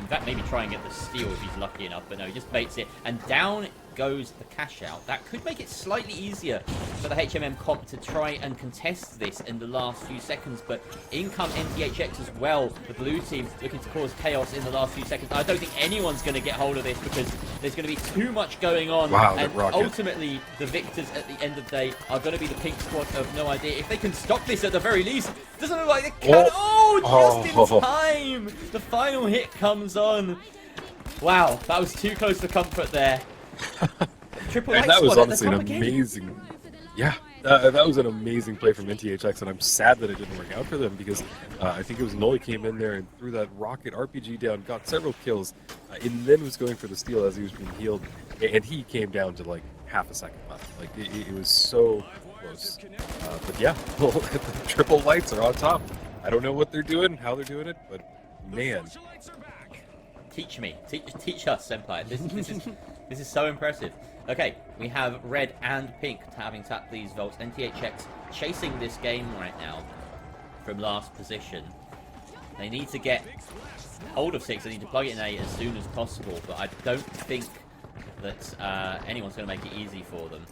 fact, maybe try and get the steal if he's lucky enough, but no, he just baits it. And down goes the cash out. That could make it slightly easier for the HMM comp to try and contest this in the last few seconds, but in come NTHX as well, the blue team looking to cause chaos in the last few seconds. I don't think anyone's going to get hold of this because there's going to be too much going on, and ultimately the victors at the end of the day are going to be the pink squad of No Idea. If they can stop this at the very least, doesn't look like they can. Just in time! The final hit comes on. Wow, that was too close for comfort there. Triple and that was honestly an amazing, yeah, That was an amazing play from NTHX, and I'm sad that it didn't work out for them because I think it was Noli came in there and threw that rocket RPG down, got several kills, and then was going for the steal as he was being healed, and he came down to like half a second left. Like it was so close. But yeah, well, the triple lights are on top. I don't know what they're doing, how they're doing it, but man. Teach me. Teach us, Senpai. This is so impressive. Okay, we have red and pink having tapped these vaults. NTHX chasing this game right now from last position. They need to get hold of 6. They need to plug it in 8 as soon as possible, but I don't think that anyone's going to make it easy for them.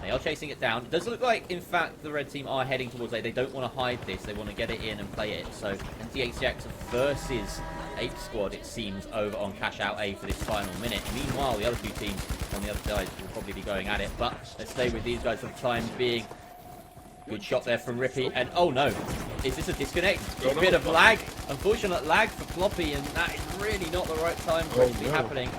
They are chasing it down. It does look like, in fact, the red team are heading towards A. They don't want to hide this. They want to get it in and play it. So NTHX versus Ape Squad, it seems, over on Cash Out A for this final minute. Meanwhile, the other two teams on the other side will probably be going at it. But let's stay with these guys for the time being. Good shot there from Rippy. And oh no, is this a disconnect? A bit of lag. Unfortunate lag for Floppy, and that is really not the right time for it to be happening.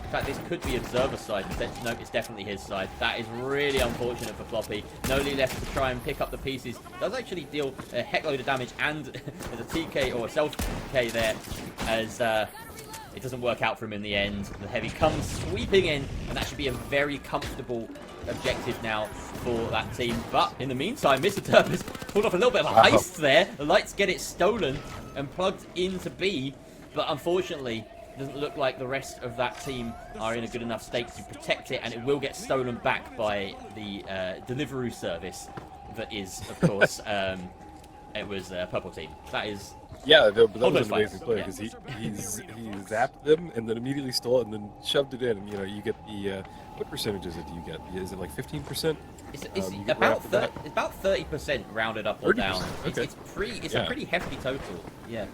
In fact, this could be Observer's side. No, it's definitely his side. That is really unfortunate for Floppy. Noli left to try and pick up the pieces. Does actually deal a heck load of damage and there's a TK or a self-TK there as it doesn't work out for him in the end. The heavy comes sweeping in, and that should be a very comfortable objective now for that team. But in the meantime, Mr. Turp has pulled off a little bit of a heist there. The lights get it stolen and plugged into B, but unfortunately, doesn't look like the rest of that team are in a good enough state to protect it, and it will get stolen back by the Deliveroo service that is, of course, it was Purple Team. That is... Yeah, but that was an amazing play because he zapped them and then immediately stole it and then shoved it in. And, you know, you get the... what percentages do you get? Is it like 15%? It's about 30% rounded up or down. Okay. It's a pretty hefty total. Yeah.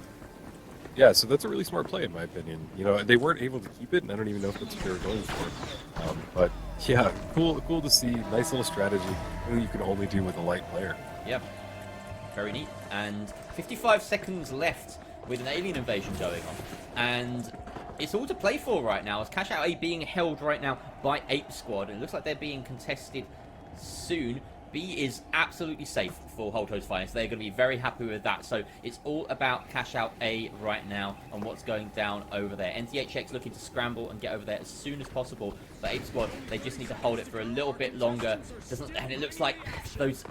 Yeah, so that's a really smart play in my opinion. You know, they weren't able to keep it, and I don't even know if that's what they were going for. But yeah, cool to see. Nice little strategy. You can only do with a light player. Yep. Very neat. And 55 seconds left with an alien invasion going on. And it's all to play for right now, as Cash Out A being held right now by Ape Squad. It looks like they're being contested soon. B is absolutely safe for Holto's Finest. They're going to be very happy with that. So it's all about Cash Out A right now and what's going down over there. NTHX looking to scramble and get over there as soon as possible. But Ape Squad, they just need to hold it for a little bit longer. And it looks like those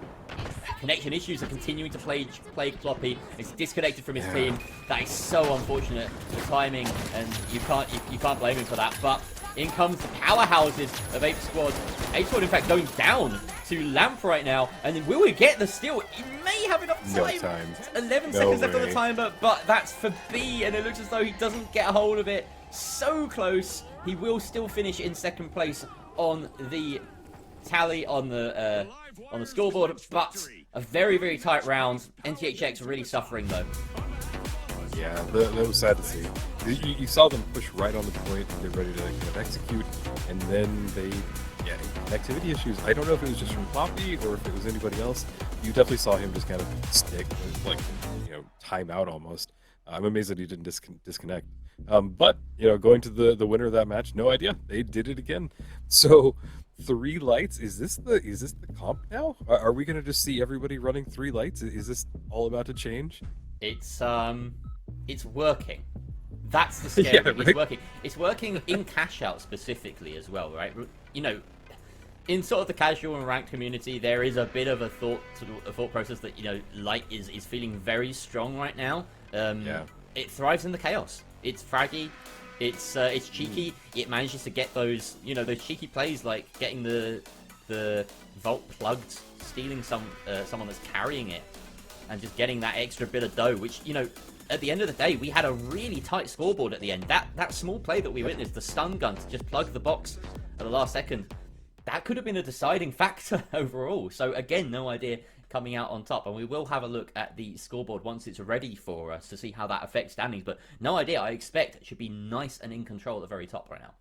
connection issues are continuing to plague Floppy. It's disconnected from his team. That is so unfortunate. The timing, and you can't blame him for that. But in comes the powerhouses of Ape Squad. Ape Squad, in fact, going down to Lamp right now. And then will we get the steal? He may have enough time. No time. 11 seconds left on the timer, but that's for B. And it looks as though he doesn't get a hold of it. So close. He will still finish in second place on the tally on the scoreboard. But a very, very tight round. NTHX really suffering, though. Yeah, that was sad to see. You saw them push right on the point and get ready to kind of execute, and then they, connectivity issues. I don't know if it was just from Poppy or if it was anybody else. You definitely saw him just kind of stick, like, time out almost. I'm amazed that he didn't disconnect. But, going to the winner of that match, no idea. They did it again. So, 3 lights. Is this the comp now? Are we going to just see everybody running 3 lights? Is this all about to change? It's working. That's the scary thing. Right? It's working. It's working in Cash Out specifically as well, right? In sort of the casual and ranked community, there is a bit of a thought process that light is feeling very strong right now. It thrives in the chaos. It's fraggy. It's cheeky. It manages to get those those cheeky plays like getting the vault plugged, stealing someone that's carrying it, and just getting that extra bit of dough, which, at the end of the day, we had a really tight scoreboard at the end. That small play that we witnessed, the stun gun to just plug the box at the last second, that could have been a deciding factor overall. So again, no idea coming out on top. And we will have a look at the scoreboard once it's ready for us to see how that affects standings. But no idea. I expect it should be nice and in control at the very top right now.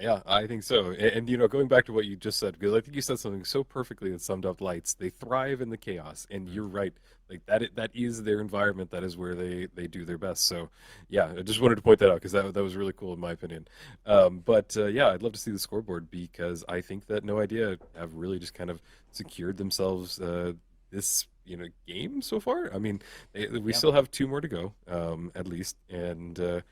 Yeah, I think so. And, you know, going back to what you just said, because I think you said something so perfectly that summed up lights. They thrive in the chaos, and Mm. you're right. Like that is their environment. That is where they do their best. So, yeah, I just wanted to point that out because that was really cool in my opinion. But yeah, I'd love to see the scoreboard because I think that No Idea have really just kind of secured themselves this game so far. I mean, we Yeah. still have two more to go, at least, and.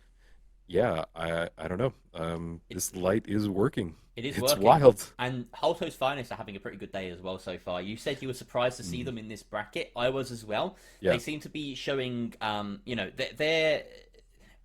Yeah, I don't know. It, This light is working. It is It's working. wild. And Holto's Finest are having a pretty good day as well so far. You said you were surprised to see Mm, them in this bracket. I was as well. They yeah. seem to be showing, they're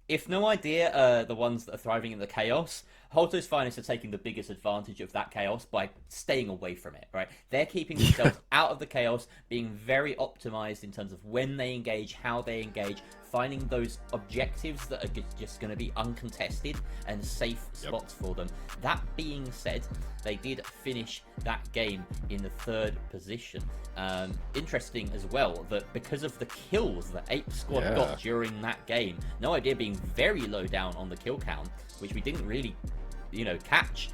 if No Idea are the ones that are thriving in the chaos, Holto's Finest are taking the biggest advantage of that chaos by staying away from it, right? They're keeping themselves out of the chaos, being very optimized in terms of when they engage, how they engage, finding those objectives that are just going to be uncontested and safe Yep. spots for them. That being said, they did finish that game in the 3rd position. Interesting as well that because of the kills that Ape Squad Yeah. got during that game, No Idea being very low down on the kill count, which we didn't really, catch.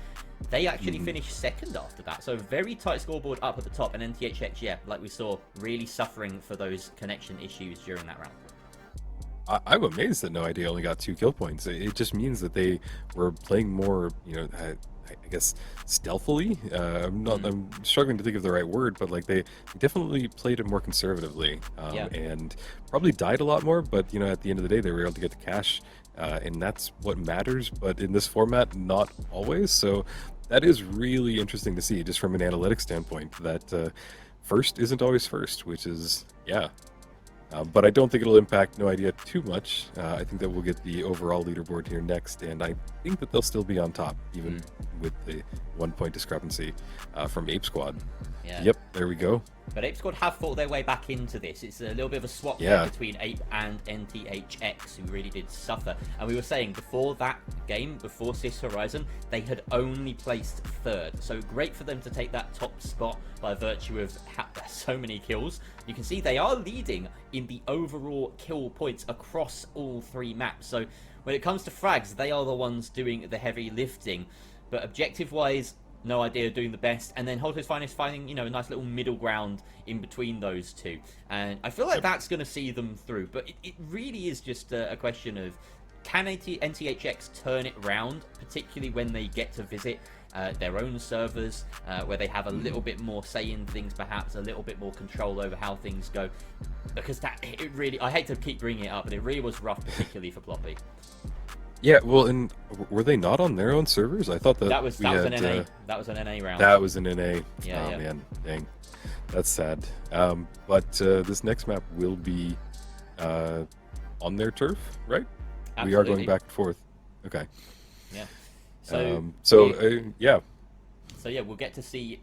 They actually Mhm. finished 2nd after that. So very tight scoreboard up at the top, and NTHX, yeah, like we saw, really suffering for those connection issues during that round. I'm amazed that No Idea only got 2 kill points. It just means that they were playing more, I guess stealthily. I'm struggling to think of the right word, but like they definitely played it more conservatively, Yeah. and probably died a lot more. But at the end of the day, they were able to get the cash, and that's what matters. But in this format, not always. So that is really interesting to see, just from an analytics standpoint. That first isn't always first, which is yeah. But I don't think it'll impact No Idea too much. I think that we'll get the overall leaderboard here next, and I think that they'll still be on top, even with the 1 point discrepancy from Ape Squad. Yeah. Yep, there we go. But Ape Squad have fought their way back into this. It's a little bit of a swap Yeah. there between Ape and NTHX, who really did suffer. And we were saying before that game, before Sis Horizon, they had only placed 3rd. So great for them to take that top spot by virtue of so many kills. You can see they are leading in the overall kill points across all 3 maps. So when it comes to frags, they are the ones doing the heavy lifting. But objective-wise, No Idea doing the best, and then Holto's Finest finding, a nice little middle ground in between those two. And I feel like that's going to see them through. But it really is just a question of, can NTHX turn it round, particularly when they get to visit their own servers, where they have a little bit more say in things, perhaps a little bit more control over how things go. Because it really, I hate to keep bringing it up, but it really was rough, particularly for Ploppy. Yeah, well, and were they not on their own servers? I thought That was we an had, NA. That was an NA round. That was an NA. Yeah, Oh yeah. man, dang, that's sad. But this next map will be on their turf, right? Absolutely. We are going back and forth. Okay. Yeah. So Yeah. So yeah, we'll get to see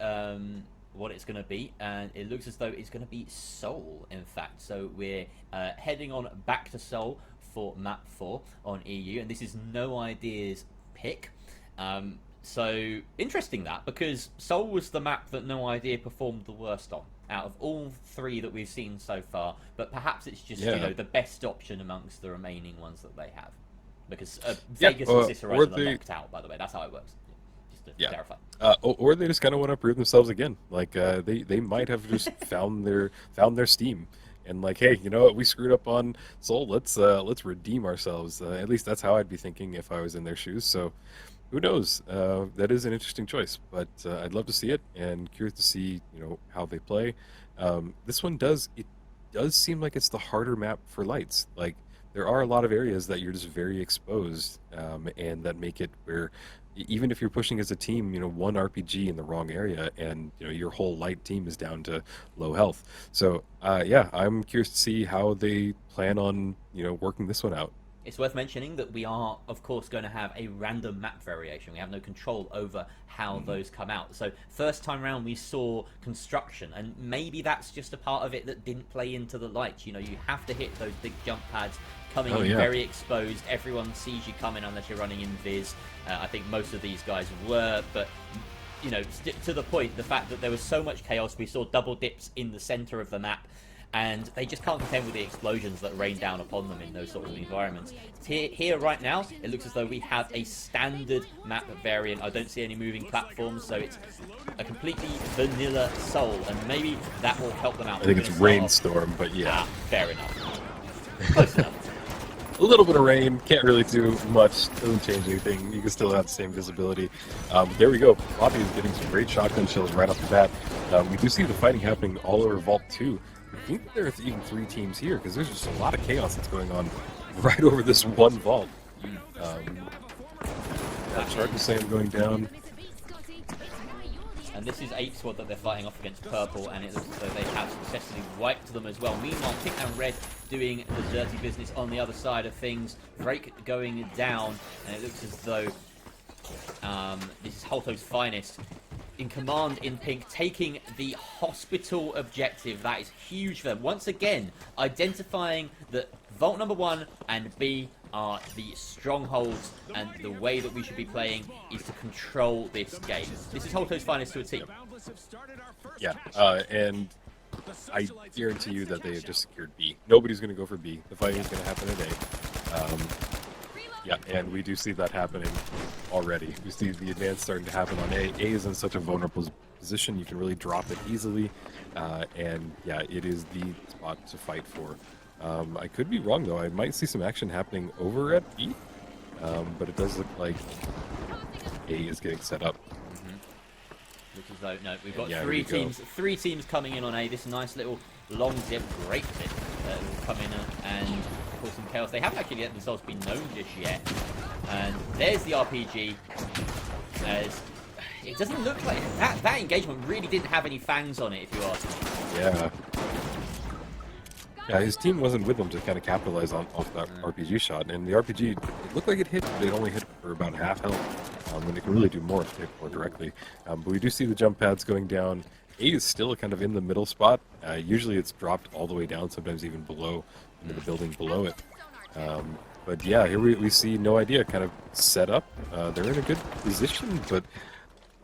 what it's going to be, and it looks as though it's going to be Seoul, in fact. So we're heading on back to Seoul for map 4 on EU, and this is No Idea's pick. So interesting that, because Seoul was the map that No Idea performed the worst on out of all 3 that we've seen so far, but perhaps it's just the best option amongst the remaining ones that they have, because Vegas and Sis Horizon are locked out, by the way. That's how it works, just to clarify. Or they just kind of want to prove themselves again. Like they might have just found their steam, and like, hey, you know what, we screwed up on Seoul. Let's redeem ourselves. At least that's how I'd be thinking if I was in their shoes. So who knows? That is an interesting choice, but I'd love to see it, and curious to see how they play. This one does seem like it's the harder map for lights. Like there are a lot of areas that you're just very exposed, and that make it where even if you're pushing as a team, one RPG in the wrong area, and your whole light team is down to low health. So yeah, I'm curious to see how they plan on working this one out. It's worth mentioning that we are, of course, going to have a random map variation. We have no control over how those come out. So first time round we saw construction, and maybe that's just a part of it that didn't play into the lights. You have to hit those big jump pads coming in very exposed. Everyone sees you coming unless you're running in Viz. I think most of these guys were, but to the point, the fact that there was so much chaos, we saw double dips in the center of the map. and they just can't contend with the explosions that rain down upon them in those sort of environments. Here right now, it looks as though we have a standard map variant. I don't see any moving platforms, so it's a completely vanilla Soul, and maybe that will help them out. I think it's Rainstorm, but yeah. Fair enough. Close enough. A little bit of rain, can't really do much, doesn't change anything. You can still have the same visibility. There we go. Poppy is getting some great shotgun shells right off the bat. We do see the fighting happening all over Vault 2. I think there's even 3 teams here, because there's just a lot of chaos that's going on right over this one vault. Shark is saying going down. And this is Ape Squad that they're fighting off against Purple, and it looks as though they have successfully wiped them as well. Meanwhile, Pink and Red doing the dirty business on the other side of things. Drake going down, and it looks as though this is Holto's finest in command in Pink, taking the hospital objective. That is huge for them. Once again, identifying that Vault number 1 and B are the strongholds, and the way that we should be playing is to control this game. This is Holto's finest to a team. Yeah, and I guarantee you that they have just secured B. Nobody's going to go for B. The fighting is going to happen at A. Yeah, and we do see that happening already. We see the advance starting to happen on A. A is in such a vulnerable position, you can really drop it easily, and yeah, it is the spot to fight for. I could be wrong though, I might see some action happening over at B, but it does look like A is getting set up. Which is though, no, we've got Yeah, three teams coming in on A. This nice little long zip, great zip that will come in and cause some chaos. They haven't actually let themselves be known just yet. And there's the RPG. As it doesn't look like that engagement really didn't have any fangs on it, if you ask me. Yeah. Yeah, his team wasn't with him to kind of capitalize off that RPG shot, and the RPG, it looked like it hit, but it only hit for about half health, and it can really do more if hit more directly. But we do see the jump pads going down. A is still kind of in the middle spot. Usually it's dropped all the way down, sometimes even below, into the building below it. But yeah, here we see No Idea kind of set up. They're in a good position, but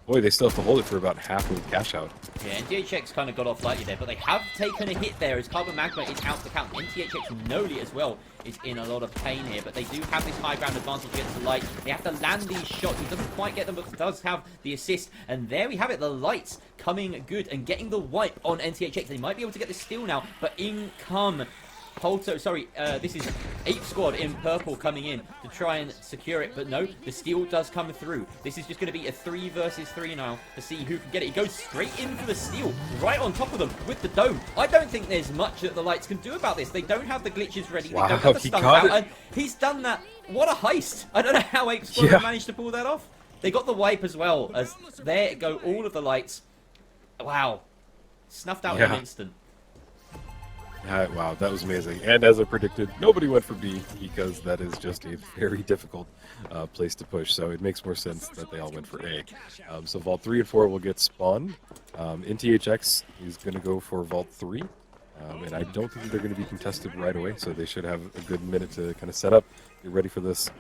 boy, they still have to hold it for about half of the cash out. Yeah, NTHX kind of got off lightly there, but they have taken a hit there as Carbon Magma is out the count. NTHX Noli as well is in a lot of pain here, but they do have this high ground advantage against the light. They have to land these shots. He doesn't quite get them, but does have the assist. And there we have it, the lights coming good and getting the wipe on NTHX. They might be able to get this steal now, but in come Holto, sorry, this is Ape Squad in purple coming in to try and secure it, but no, the steal does come through. This is just going to be a 3 versus 3 now to see who can get it. He goes straight in for the steal, right on top of them with the dome. I don't think there's much that the lights can do about this. They don't have the glitches ready. Wow, they don't have the he stuns caught out, it. and he's done that. What a heist. I don't know how Ape Squad managed to pull that off. They got the wipe as well, as there go all of the lights. Wow. Snuffed out in an instant. Wow, that was amazing. And as I predicted, nobody went for B because that is just a very difficult place to push. So it makes more sense that they all went for A. So Vault 3 and 4 will get spawned. NTHX is going to go for Vault 3. And I don't think they're going to be contested right away. So they should have a good minute to kind of set up, get ready for this,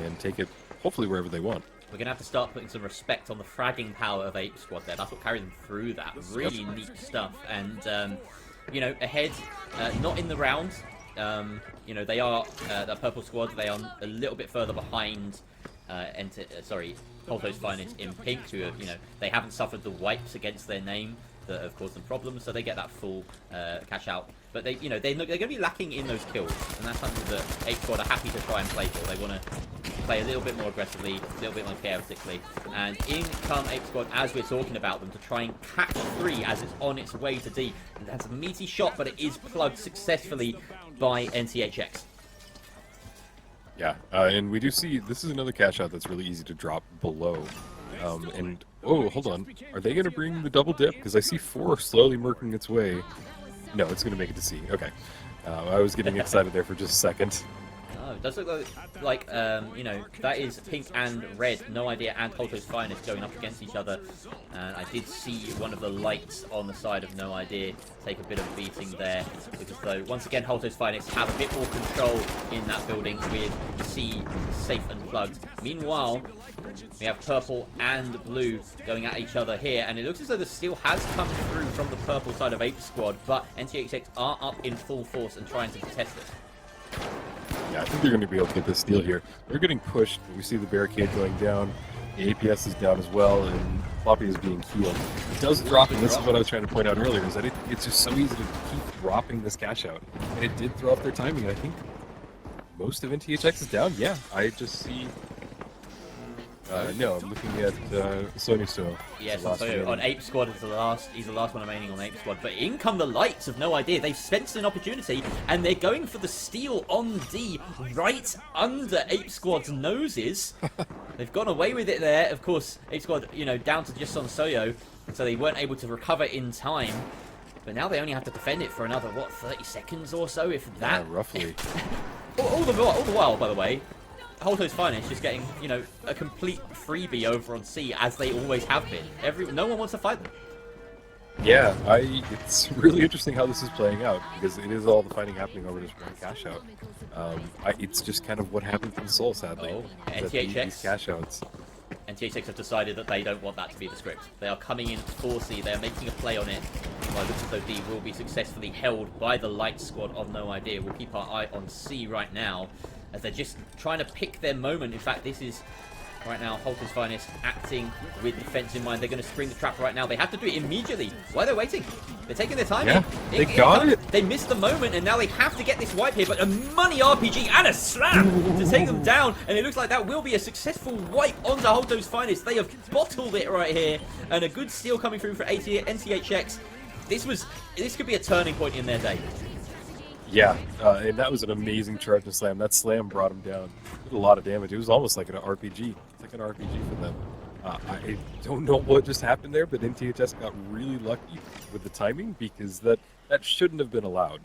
and take it hopefully wherever they want. We're going to have to start putting some respect on the fragging power of Ape Squad there. That's what carried them through that. Really neat stuff. And, you know, ahead, not in the round. You know, they are the Purple Squad. They are a little bit further behind. Holto's finest in pink. Who have, you know, they haven't suffered the wipes against their name that have caused them problems, so they get that full cash out. But they, you know, they're going to be lacking in those kills, and that's something that Ape Squad are happy to try and play for. They want to play a little bit more aggressively, a little bit more chaotically, and in come Ape Squad as we're talking about them to try and catch 3 as it's on its way to D. That's a meaty shot, but it is plugged successfully by NTHX. Yeah, and we do see this is another cash out that's really easy to drop below. And oh, hold on, are they going to bring the double dip? Because I see 4 slowly working its way. No, it's going to make it to C. Okay, I was getting excited there for just a second. Oh, it does look like you know, that is Pink and Red, No Idea and Holto's Finest going up against each other. And I did see one of the lights on the side of No Idea take a bit of a beating there. Because though, once again, Holto's Finest have a bit more control in that building with C safe and plugged. Meanwhile, we have purple and blue going at each other here. And it looks as though the steal has come through from the purple side of Ape Squad. But NTHX are up in full force and trying to contest it. Yeah, I think they're going to be able to get this steal here. They're getting pushed. We see the barricade going down. The APS is down as well, and Floppy is being healed. It does drop, and this is what I was trying to point out earlier, is that it's just so easy to keep dropping this cash out. And it did throw off their timing, and I think most of NTHX is down. Yeah, I just see... no, I'm looking at Sony still. Yes, so on Ape Squad is the last. He's the last one remaining on Ape Squad. But in come the lights of No Idea. They've spent an opportunity, and they're going for the steal on D, right under Ape Squad's noses. They've gone away with it there. Of course, Ape Squad, you know, down to just on Soyo, so they weren't able to recover in time. But now they only have to defend it for another, what, 30 seconds or so, if that. Yeah, roughly. all the while, by the way. Holto's Finest just getting, you know, a complete freebie over on C, as they always have been. No one wants to fight them. Yeah, it's really interesting how this is playing out, because it is all the fighting happening over this one cash out. It's just kind of what happened from Seoul, sadly. NTHX. These cash outs. NTHX have decided that they don't want that to be the script. They are coming in for C, they are making a play on it. Well, it looks as though D will be successfully held by the Light Squad of No Idea. We'll keep our eye on C right now, as they're just trying to pick their moment. In fact, this is, right now, Holto's Finest acting with defense in mind. They're going to spring the trap right now. They have to do it immediately. Why are they waiting? They're taking their time. Yeah, they got it. They missed the moment, and now they have to get this wipe here. But a money RPG and a slam to take them down. And it looks like that will be a successful wipe onto Holto's Finest. They have bottled it right here. And a good steal coming through for NTHX. This could be a turning point in their day. Yeah, and that was an amazing charge and slam. That slam brought him down. Did a lot of damage. It was almost like an RPG. It's like an RPG for them. I don't know what just happened there, but NTHS got really lucky with the timing, because that shouldn't have been allowed.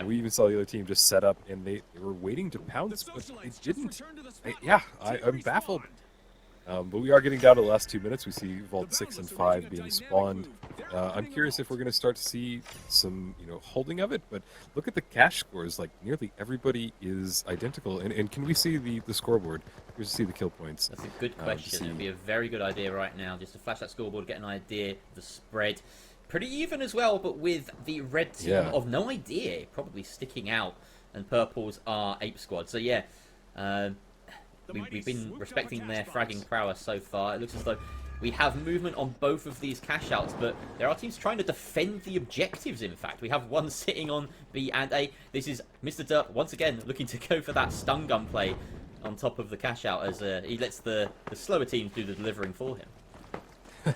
We even saw the other team just set up, and they were waiting to pounce, but they didn't. I'm baffled. But we are getting down to the last 2 minutes. We see Vault 6 and 5 being spawned. I'm curious if we're going to start to see some, holding of it. But look at the cash scores. Like, nearly everybody is identical. And can we see the scoreboard? Here's to see the kill points. That's a good question. It would be a very good idea right now, just to flash that scoreboard, get an idea of the spread. Pretty even as well, but with the red team of No Idea probably sticking out, and purples are Ape Squad. So yeah, we've been respecting their fragging prowess so far. It looks as though we have movement on both of these cash outs, but there are teams trying to defend the objectives, in fact. We have one sitting on B and A. This is Mr. Derp, once again, looking to go for that stun gun play on top of the cash out, as he lets the slower teams do the delivering for him.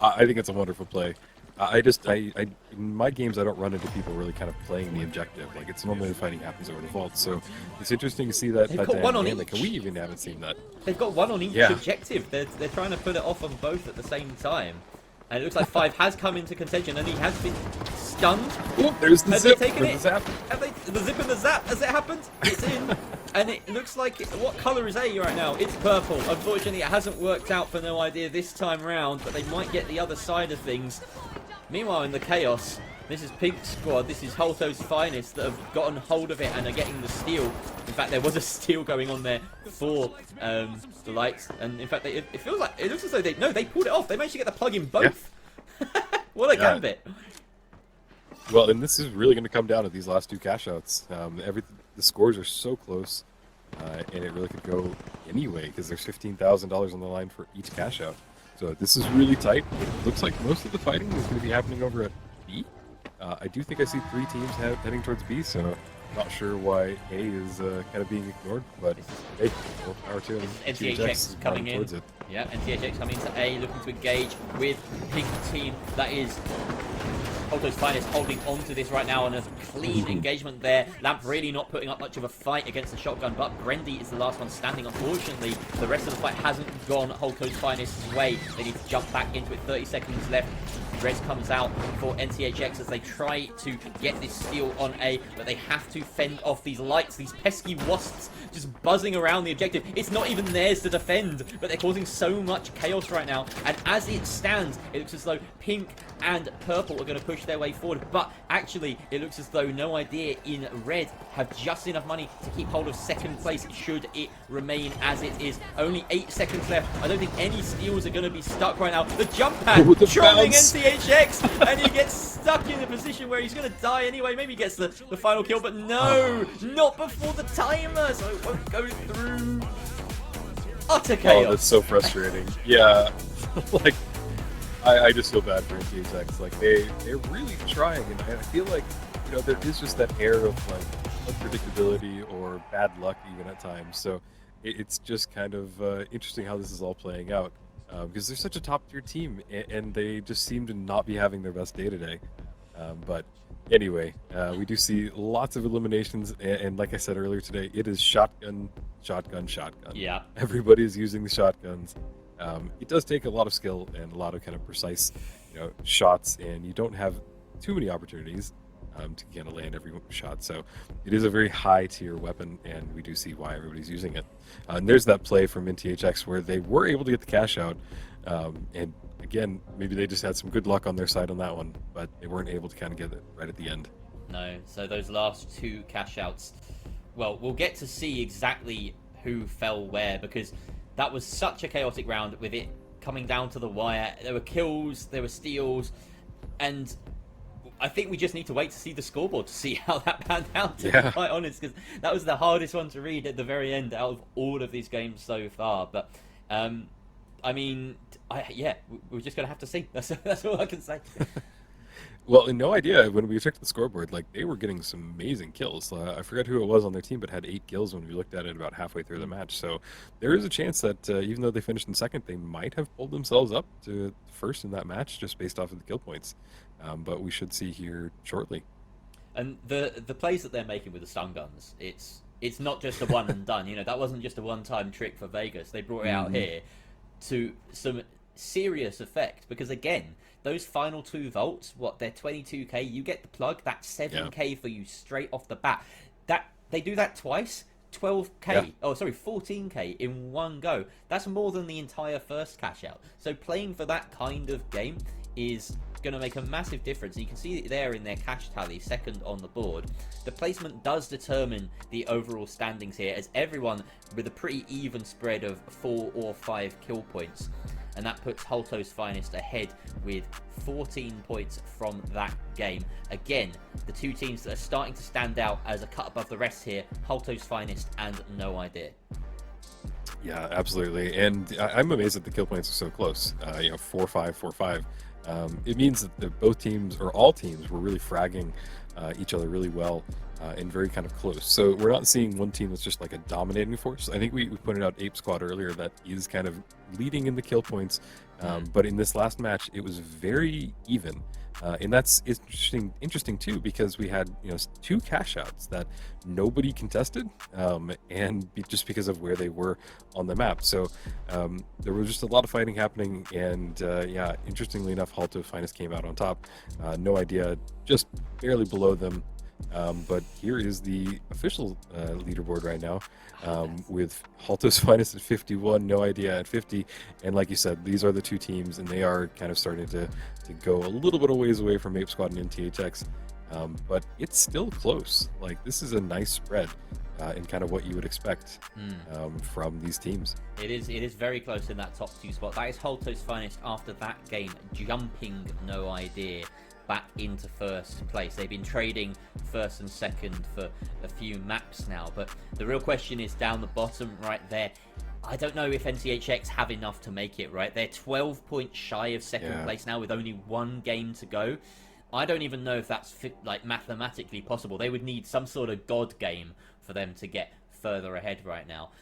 I think it's a wonderful play. In my games, I don't run into people really kind of playing the objective. Like, it's normally the fighting happens over the vault. So it's interesting to see that. They've got one on each. We even haven't seen that. They've got one on each objective. They're trying to put it off on both at the same time. And it looks like 5 has come into contention, and he has been stunned. Oh, there's the zip. They taken it? The zap. The zip and the zap. Has it happened? It's in. And it looks like, what colour is A right now? It's purple. Unfortunately, it hasn't worked out for No Idea this time round, but they might get the other side of things. Meanwhile, in the chaos, this is Pink Squad, this is Holto's Finest that have gotten hold of it and are getting the steal. In fact, there was a steal going on there for the lights, and in fact, it looks as though they pulled it off. They managed to get the plug in both. Yeah. What a gambit! Well, and this is really going to come down to these last 2 cash outs. The scores are so close, and it really could go anyway, because there's $15,000 on the line for each cash out. So this is really tight. It looks like most of the fighting is going to be happening over at B. I do think I see 3 teams heading towards B, so not sure why A is kind of being ignored. But hey, well, power to them. NTHX coming in. Yeah, NTHX coming into A, looking to engage with Pink team. That is Holto's Finest holding on to this right now, and a clean engagement there. Lamp really not putting up much of a fight against the shotgun, but Brendy is the last one standing. Unfortunately, the rest of the fight hasn't gone Holto's Finest's way. They need to jump back into it. 30 seconds left. Res comes out for NTHX as they try to get this steal on A, but they have to fend off these lights, these pesky wasps just buzzing around the objective. It's not even theirs to defend, but they're causing so much chaos right now. And as it stands, it looks as though pink and purple are going to push their way forward. But actually, it looks as though No Idea in red have just enough money to keep hold of second place should it remain as it is. Only 8 seconds left. I don't think any steals are going to be stuck right now. The jump pad trolling NTHX, and he gets stuck in a position where he's going to die anyway. Maybe he gets the final kill, but no, not before the timer, so it won't go through. Utter chaos. Oh, that's so frustrating. Yeah, like I just feel bad for NTHX. Like they're really trying, and I feel like there is just that air of like unpredictability or bad luck even at times. So it's just kind of interesting how this is all playing out because they're such a top tier team, and they just seem to not be having their best day today. But anyway, we do see lots of eliminations, and like I said earlier today, it is shotgun, shotgun, shotgun. Yeah. Everybody is using the shotguns. It does take a lot of skill and a lot of kind of precise, shots, and you don't have too many opportunities to kind of land every shot. So it is a very high tier weapon, and we do see why everybody's using it. And there's that play from NTHX where they were able to get the cash out, and again, maybe they just had some good luck on their side on that one, but they weren't able to kind of get it right at the end. No, so those last 2 cash outs, well, we'll get to see exactly who fell where, because that was such a chaotic round with it coming down to the wire. There were kills, there were steals, and I think we just need to wait to see the scoreboard to see how that panned out, to be quite honest, because that was the hardest one to read at the very end out of all of these games so far. But I mean, we're just going to have to see. That's all I can say. Well, No Idea, when we checked the scoreboard, like they were getting some amazing kills. I forget who it was on their team, but had 8 kills when we looked at it about halfway through the match. So there is a chance that even though they finished in second, they might have pulled themselves up to first in that match just based off of the kill points. But we should see here shortly. And the plays that they're making with the stun guns, it's not just a one and done. That wasn't just a one-time trick for Vegas. They brought it out here to some serious effect, because again, those final 2 volts, they're 22k, you get the plug, that's 7k for you straight off the bat. That they do that twice, 12k, 14k in one go. That's more than the entire first cash out. So playing for that kind of game is going to make a massive difference. You can see it there in their cash tally, second on the board. The placement does determine the overall standings here, as everyone with a pretty even spread of 4 or 5 kill points. And that puts Holto's Finest ahead with 14 points from that game. Again, the 2 teams that are starting to stand out as a cut above the rest here, Holto's Finest and No Idea. Yeah, absolutely. And I'm amazed that the kill points are so close. 4-5, 4-5. It means that both teams, or all teams, were really fragging each other really well and very kind of close. So we're not seeing one team that's just like a dominating force. I think we pointed out Ape Squad earlier that is kind of leading in the kill points. But in this last match, it was very even. And that's interesting too, because we had 2 cash outs that nobody contested, and just because of where they were on the map. So there was just a lot of fighting happening, and interestingly enough, Halto Finest came out on top. No Idea just barely below them. But here is the official leaderboard right now, with Halto's Finest at 51, No Idea at 50, and like you said, these are the 2 teams, and they are kind of starting to go a little bit of ways away from Ape Squad and NTHX, but it's still close. Like, this is a nice spread in kind of what you would expect from these teams. It is very close in that top 2 spot. That is Halto's Finest after that game, jumping No Idea back into first place. They've been trading first and second for a few maps now, but the real question is down the bottom right there. I don't know if NTHX have enough to make it, right? They're 12 points shy of second place now with only 1 game to go. I don't even know if that's mathematically possible. They would need some sort of god game for them to get further ahead right now,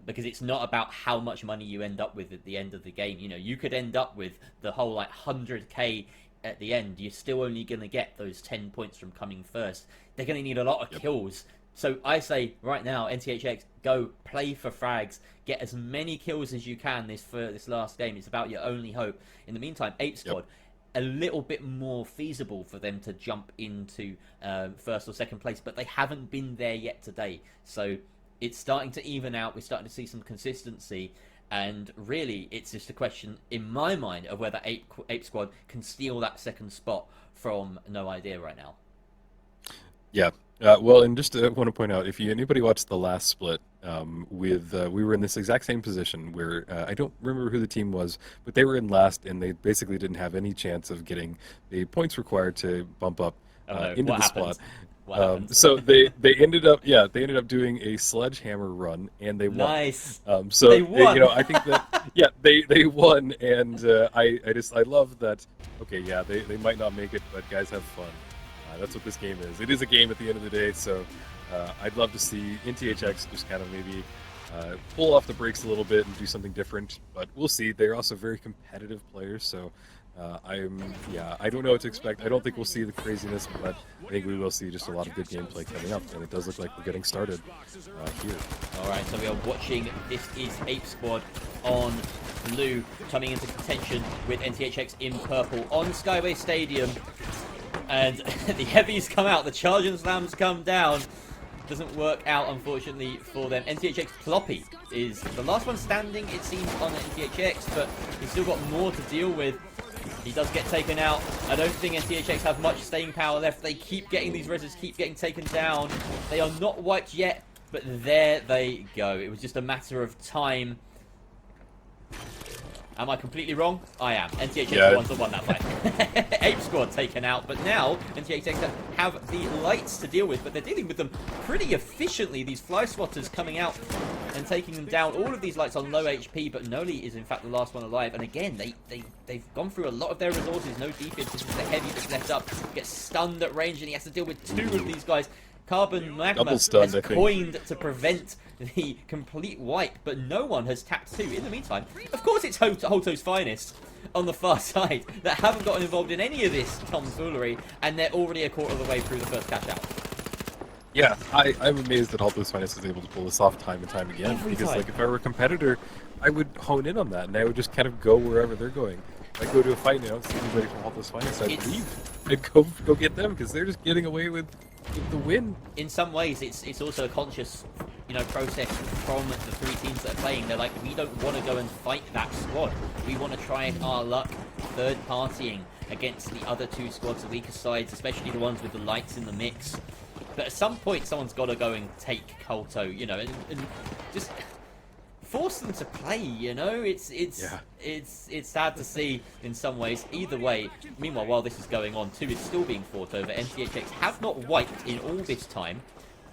because it's not about how much money you end up with at the end of the game. You could end up with the whole 100k at the end. You're still only going to get those 10 points from coming first. They're going to need a lot of kills. So I say right now, NTHX, go play for frags, get as many kills as you can this last game. It's about your only hope. In the meantime, Ape Squad, a little bit more feasible for them to jump into first or second place, but they haven't been there yet today. So it's starting to even out. We're starting to see some consistency. And really, it's just a question, in my mind, of whether Ape Squad can steal that second spot from No Idea right now. Yeah. Well, and just want to point out, if anybody watched the last split, we were in this exact same position where I don't remember who the team was, but they were in last, and they basically didn't have any chance of getting the points required to bump up into the spot. So they ended up doing a sledgehammer run, and they won. Nice. So they won. I think that they won, and I love that. Okay, yeah, they might not make it, but guys, have fun. That's what this game is. It is a game at the end of the day, so I'd love to see NTHX just kind of maybe pull off the brakes a little bit and do something different, but we'll see. They're also very competitive players, so I don't know what to expect. I don't think we'll see the craziness, but I think we will see just a lot of good gameplay coming up, and it does look like we're getting started here. Alright, so we are watching. This is Ape Squad on blue, coming into contention with NTHX in purple on Skyway Stadium. And the heavies come out, the charge and slams come down. Doesn't work out, unfortunately, for them. NTHX Ploppy is the last one standing, it seems, on NTHX, but he's still got more to deal with. He does get taken out. I don't think NTHX have much staying power left. They keep getting these reses, keep getting taken down. They are not wiped yet, but there they go. It was just a matter of time. Am I completely wrong? I am. NTHX are the ones that won that fight. Ape Squad taken out, but now NTHX have the lights to deal with, but they're dealing with them pretty efficiently. These fly swatters coming out and taking them down. All of these lights on low HP, but Noli is in fact the last one alive. And again, they've gone through a lot of their resources. No defense. This is the heavy that's left up. Gets stunned at range, and he has to deal with two of these guys. Carbon Magma has coined to prevent the complete wipe, but no one has tapped two. In the meantime, of course, it's Holto's Finest on the far side that haven't gotten involved in any of this tomfoolery, and they're already a quarter of the way through the first cash out. Yeah, I'm amazed that Holto's Finest is able to pull this off time and time again. Because like, if I were a competitor, I would hone in on that, and I would just kind of go wherever they're going. If I go to a fight and I don't see anybody from Holto's Finest, I'd leave. I'd go get them, because they're just getting away with the win. In some ways, it's also a conscious, process from the three teams that are playing. They're like, we don't want to go and fight that squad. We want to try our luck third partying against the other two squads, the weaker sides, especially the ones with the lights in the mix. But at some point, someone's got to go and take Holto, and just force them to play. It's sad to see in some ways. Either way, meanwhile, while this is going on, 2 is still being fought over. NTHX have not wiped in all this time.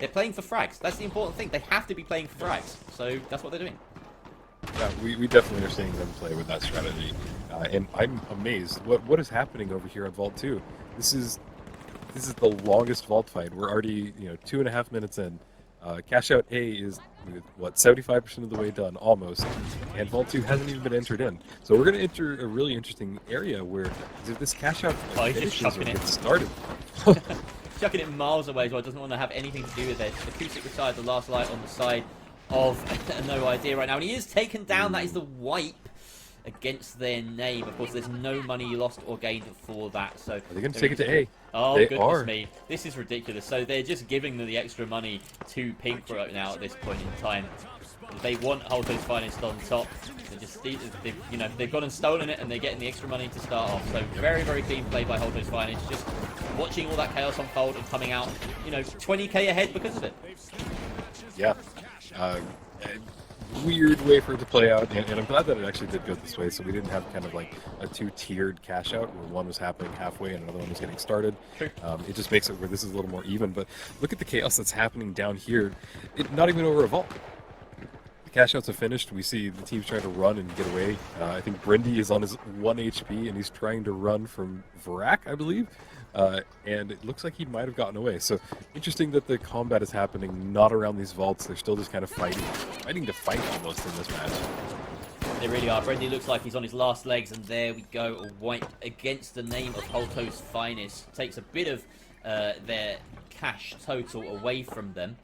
They're playing for frags. That's the important thing. They have to be playing for frags. So that's what they're doing. Yeah, we definitely are seeing them play with that strategy, and I'm amazed. What is happening over here on Vault 2? This is the longest Vault fight. We're already 2.5 minutes in. Cash Out A is, 75% of the way done, almost, and Vault 2 hasn't even been entered in. So we're going to enter a really interesting area where, if this Cash Out finishes or gets started... Chucking it miles away as well, doesn't want to have anything to do with it. Acoustic retired the last light on the side of No Idea right now, and he is taken down. That is the wipe against their name. Of course, there's no money lost or gained for that. So are they going to take it to A? Oh, goodness me. This is ridiculous. So they're just giving them the extra money to Pink right now at this point in time. They want Holto's Finest on top. They've gone and stolen it, and they're getting the extra money to start off. So very, very clean play by Holto's Finest. Just watching all that chaos unfold and coming out, 20k ahead because of it. Yeah. Weird way for it to play out, and I'm glad that it actually did go this way, so we didn't have kind of like a two-tiered cash out where one was happening halfway and another one was getting started. Sure. It just makes it where this is a little more even, but look at the chaos that's happening down here. Not even over a vault. The cash outs are finished. We see the team's trying to run and get away. I think Brindy is on his 1 HP, and he's trying to run from Varak, I believe. And it looks like he might have gotten away. So interesting that the combat is happening not around these vaults. They're still just kind of fighting to fight almost in this match. They really are. Brendy looks like he's on his last legs, and there we go. A wipe against the name of Holto's Finest. Takes a bit of their cash total away from them.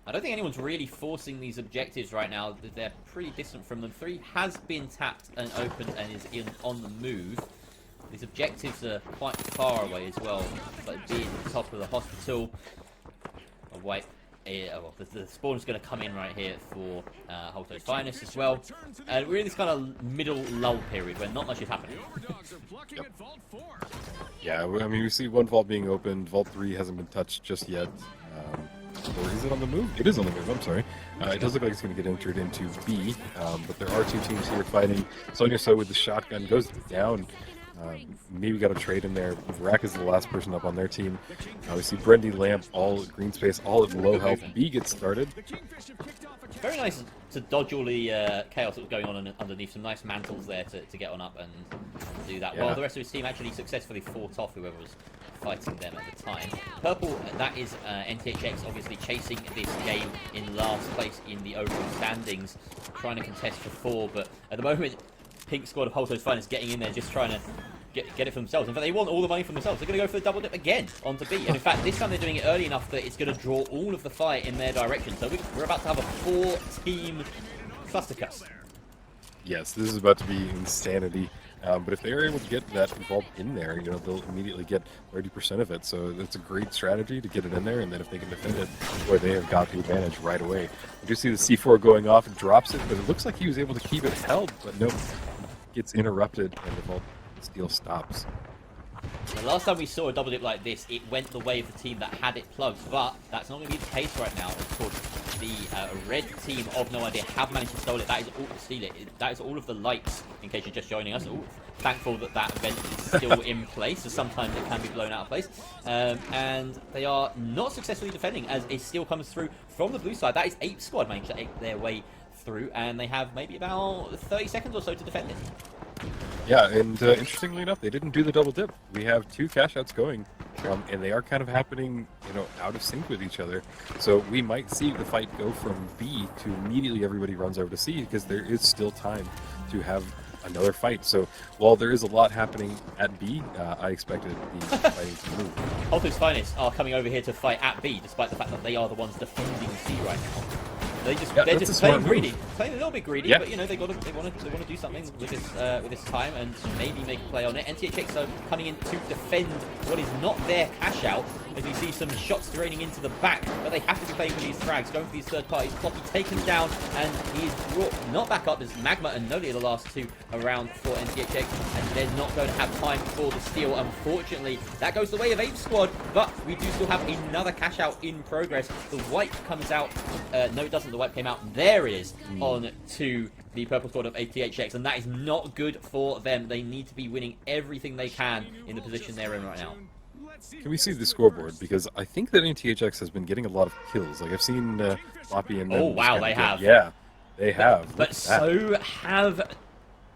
I don't think anyone's really forcing these objectives right now. They're pretty distant from them. 3 has been tapped and opened and is on the move. These objectives are quite far away as well. Like being at the top of the hospital. Oh, wait. Well, the spawn's going to come in right here for Holto's Finest as well. And we're in this kind of middle lull period where not much is happening. Yep. Yeah, I mean, we see one vault being opened. Vault 3 hasn't been touched just yet. Or is it on the move? It is on the move, I'm sorry. It does look like it's going to get entered into B, but there are 2 teams here fighting. Sonya So with the shotgun goes down. Maybe got a trade in there. Rack is the last person up on their team. We see Brendy, Lamp, all at green space, all at low health. B gets started. Very nice to dodge all the chaos that was going on underneath. Some nice mantles there to get on up and do that. Yeah. While the rest of his team actually successfully fought off whoever was fighting them at the time. Purple, that is NTHX obviously chasing this game in last place in the overall standings, trying to contest for 4, but at the moment, Pink squad of Holto's Finest getting in there, just trying to get it for themselves. In fact, they want all the money for themselves. They're going to go for the double dip again onto B. And in fact, this time they're doing it early enough that it's going to draw all of the fight in their direction. So we're about to have a 4-team clustercuss. Yes, this is about to be insanity. But if they're able to get that vault in there, you know, they'll immediately get 30% of it. So that's a great strategy to get it in there, and then if they can defend it, boy, they have got the advantage right away. We do see the C4 going off and drops it, but it looks like he was able to keep it held, but nope, gets interrupted, and the vault steal stops. The last time we saw a double dip like this, it went the way of the team that had it plugged, but that's not going to be the case right now. Of course, the red team of No Idea have managed to steal it. That is all to steal it. That is all of the lights, in case you're just joining us. Ooh, thankful that that event is still in place, so sometimes it can be blown out of place. And they are not successfully defending, as it still comes through from the blue side. That is Ape Squad managed to ape their way through, and they have maybe about 30 seconds or so to defend it. Yeah, and interestingly enough, they didn't do the double dip. We have 2 cash outs going, and they are kind of happening, you know, out of sync with each other. So we might see the fight go from B to immediately everybody runs over to C, because there is still time to have another fight. So while there is a lot happening at B, I expected the fighting to move. Holto's Finest are coming over here to fight at B, despite the fact that they are the ones defending C right now. They're just playing greedy, playing a little bit greedy, but you know they want to do something with this time and maybe make a play on it. NTHX are coming in to defend what is not their cash out, as you see some shots draining into the back, but they have to be playing for these frags, going for these third parties. Floppy taken down, and he is brought not back up. There's Magma and Noli are the last 2 around for NTHX, and they're not going to have time for the steal. Unfortunately, that goes the way of Ape Squad, but we do still have another cash out in progress. The white comes out. No, it doesn't. The wipe came out. There it is on to the purple squad of ATHX, and that is not good for them. They need to be winning everything they can in the position they're in right now. Can we see the scoreboard? Because I think that ATHX has been getting a lot of kills. Like, I've seen Floppy and them. Oh, wow, they have. Yeah, they have. But so have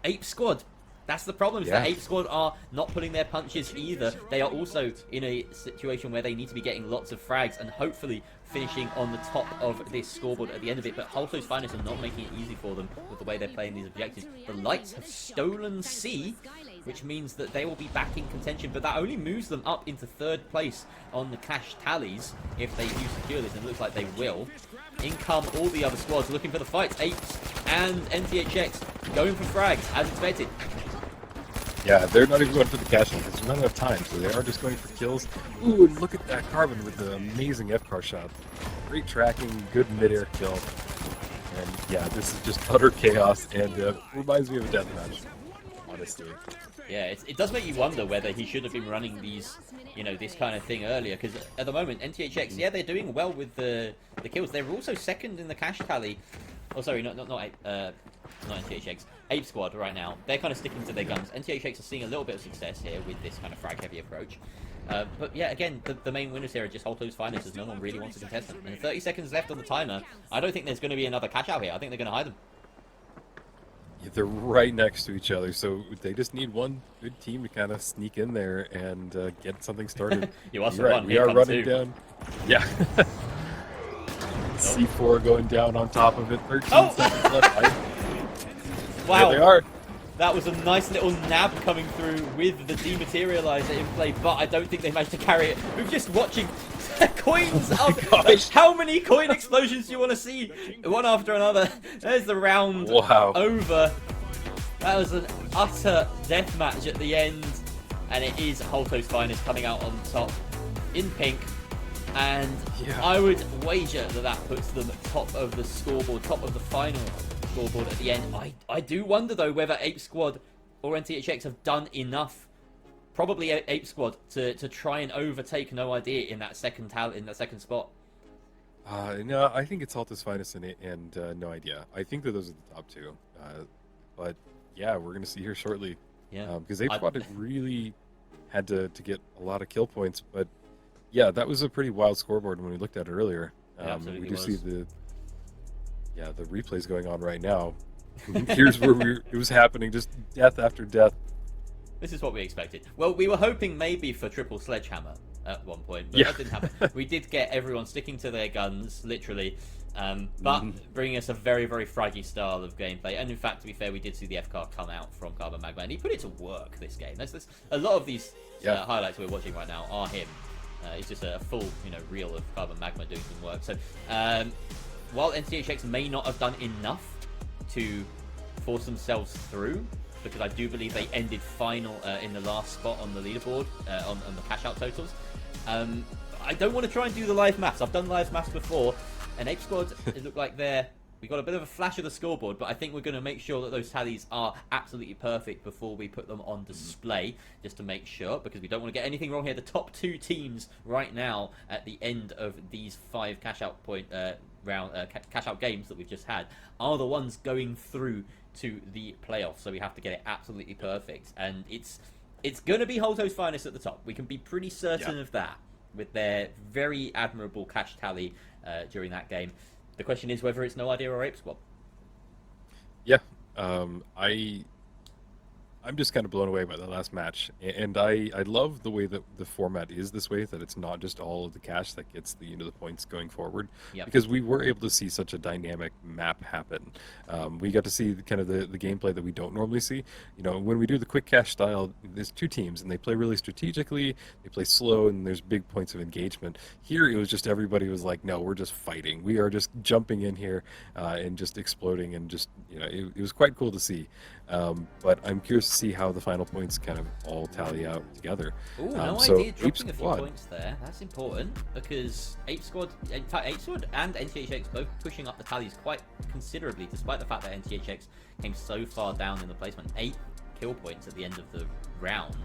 Ape Squad. That's the problem, is that Ape Squad are not pulling their punches either. They are also in a situation where they need to be getting lots of frags and hopefully finishing on the top of this scoreboard at the end of it. But Holto's Finest are not making it easy for them with the way they're playing these objectives. The Lights have stolen C, which means that they will be back in contention, but that only moves them up into 3rd place on the cash tallies if they do secure this, and it looks like they will. In come all the other squads looking for the fights. Apes and NTHX going for frags, as expected. Yeah, they're not even going for the cash in because there's not enough time, so they are just going for kills. Ooh, and look at that Carbon with the amazing F-car shot. Great tracking, good mid-air kill. And yeah, this is just utter chaos, and reminds me of a deathmatch, honestly. Yeah, it does make you wonder whether he should have been running these, you know, this kind of thing earlier, because at the moment, NTHX, yeah, they're doing well with the kills. They're also 2nd in the cash tally. Oh, sorry, not NTHX. Ape Squad right now. They're kind of sticking to their guns. NTHX are seeing a little bit of success here with this kind of frag-heavy approach. But yeah, again, the main winners here are just Holto's Finest, as no one really wants to contest them. And 30 seconds left on the timer. I don't think there's going to be another catch out here. I think they're going to hide them. Yeah, they're right next to each other, so they just need one good team to kind of sneak in there and get something started. You also right, won. we are running down. Yeah. C4 going down on top of it. 13 seconds left. Wow. There they are. That was a nice little nab coming through with the dematerializer in play, but I don't think they managed to carry it. We're just watching coins. How many coin explosions do you want to see? One after another. There's the round over. That was an utter death match at the end. And it is Holto's Finest coming out on top in pink. And I would wager that that puts them top of the scoreboard, top of the final scoreboard at the end. I do wonder, though, whether Ape Squad or NTHX have done enough, probably Ape Squad, to try and overtake No Idea in that second spot. No, I think it's Halta's Finest and No Idea. I think that those are the top two. But yeah, we're going to see here shortly. Yeah. Because Ape Squad had really had to get a lot of kill points. But yeah, that was a pretty wild scoreboard when we looked at it earlier. We do see the replays going on right now. Here's where it was happening, just death after death. This is what we expected. Well, we were hoping maybe for triple sledgehammer at one point, but that didn't happen. We did get everyone sticking to their guns, literally, but bringing us a very, very fraggy style of gameplay. And in fact, to be fair, we did see the F-car come out from Carbon Magma, and he put it to work this game. There's a lot of these highlights we're watching right now are him. It's just a full, reel of Carbon Magma doing some work. So, while NTHX may not have done enough to force themselves through, because I do believe they ended final in the last spot on the leaderboard, on the cash-out totals. I don't want to try and do the live maths. I've done live maths before, and Ape Squad, it looked like we got a bit of a flash of the scoreboard, but I think we're going to make sure that those tallies are absolutely perfect before we put them on display, just to make sure, because we don't want to get anything wrong here. The top two teams right now at the end of these 5 cash-out cash-out games that we've just had are the ones going through to the playoffs, so we have to get it absolutely perfect. And it's going to be Holto's Finest at the top. We can be pretty certain of that with their very admirable cash tally during that game. The question is whether it's No Idea or Ape Squad. Yeah, I'm just kind of blown away by the last match, and I love the way that the format is this way, that it's not just all of the cash that gets the the points going forward, because we were able to see such a dynamic map happen. We got to see kind of the gameplay that we don't normally see. When we do the quick cash style, there's two teams, and they play really strategically, they play slow, and there's big points of engagement. Here, it was just everybody was like, no, we're just fighting. We are just jumping in here and just exploding, and just, it was quite cool to see. But I'm curious to see how the final points kind of all tally out together. Ooh, No Idea dropping a few points there. That's important, because Ape Squad and NTHX both pushing up the tallies quite considerably, despite the fact that NTHX came so far down in the placement. 8 kill points at the end of the round.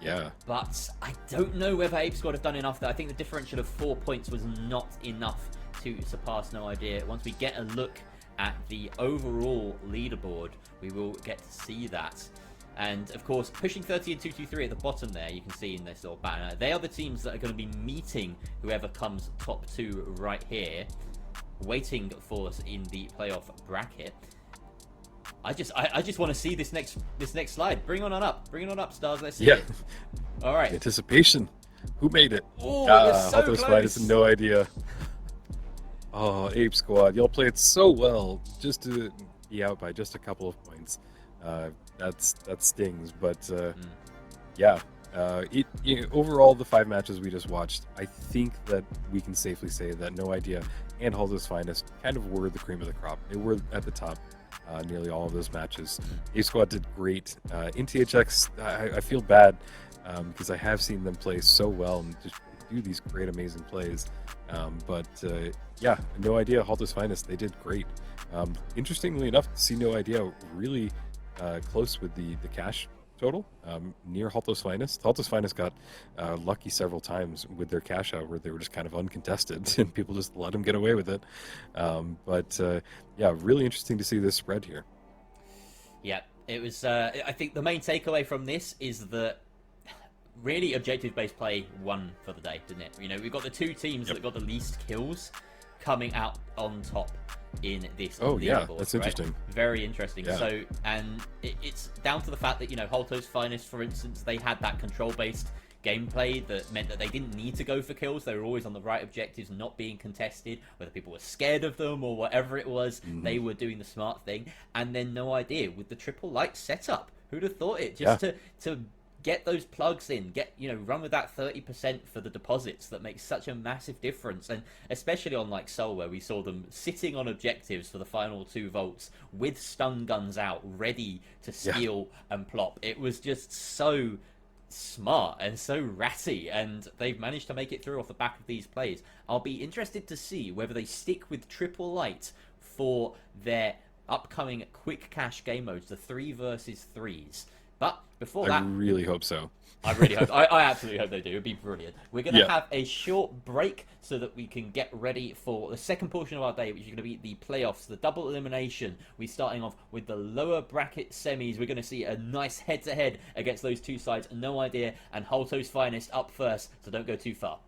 Yeah. But I don't know whether Ape Squad have done enough there. I think the differential of 4 points was not enough to surpass No Idea. Once we get a look at the overall leaderboard, we will get to see that. And of course, pushing 30 and 223 at the bottom there, you can see in this little banner, they are the teams that are going to be meeting whoever comes top 2 right here, waiting for us in the playoff bracket. I just want to see this next slide. Bring it on up, stars. Let's see it. All right. Anticipation. Who made it? Oh, so close. Finest, No Idea. Oh, Ape Squad, y'all played so well just to be out by just a couple of points. That stings, but overall, the 5 matches we just watched, I think that we can safely say that No Idea and Holto's Finest kind of were the cream of the crop. They were at the top nearly all of those matches. Ape Squad did great. NTHX, I feel bad because I have seen them play so well and just do these great, amazing plays. No Idea, Holto's Finest, they did great. Interestingly enough, to see No Idea really close with the cash total, near Holto's Finest. Holto's Finest got lucky several times with their cash out where they were just kind of uncontested and people just let them get away with it. Really interesting to see this spread here. Yeah, it was, I think the main takeaway from this is that really objective-based play won for the day, didn't it? We've got the 2 teams that got the least kills coming out on top in this leaderboard, that's interesting. Very interesting. So, and it's down to the fact that Holto's Finest, for instance, they had that control-based gameplay that meant that they didn't need to go for kills. They were always on the right objectives, not being contested, whether people were scared of them or whatever it was. They were doing the smart thing. And then No Idea with the triple light setup. Who'd have thought it? Just to get those plugs in, run with that 30% for the deposits that makes such a massive difference. And especially on like Seoul, where we saw them sitting on objectives for the final 2 volts with stun guns out, ready to steal and plop. It was just so smart and so ratty, and they've managed to make it through off the back of these plays. I'll be interested to see whether they stick with triple light for their upcoming quick cash game modes, the 3 versus 3s. But before that, I really hope so. I really hope. I absolutely hope they do. It'd be brilliant. We're going to have a short break so that we can get ready for the second portion of our day, which is going to be the playoffs, the double elimination. We're starting off with the lower bracket semis. We're going to see a nice head-to-head against those 2 sides. No Idea and Holto's Finest up first, so don't go too far.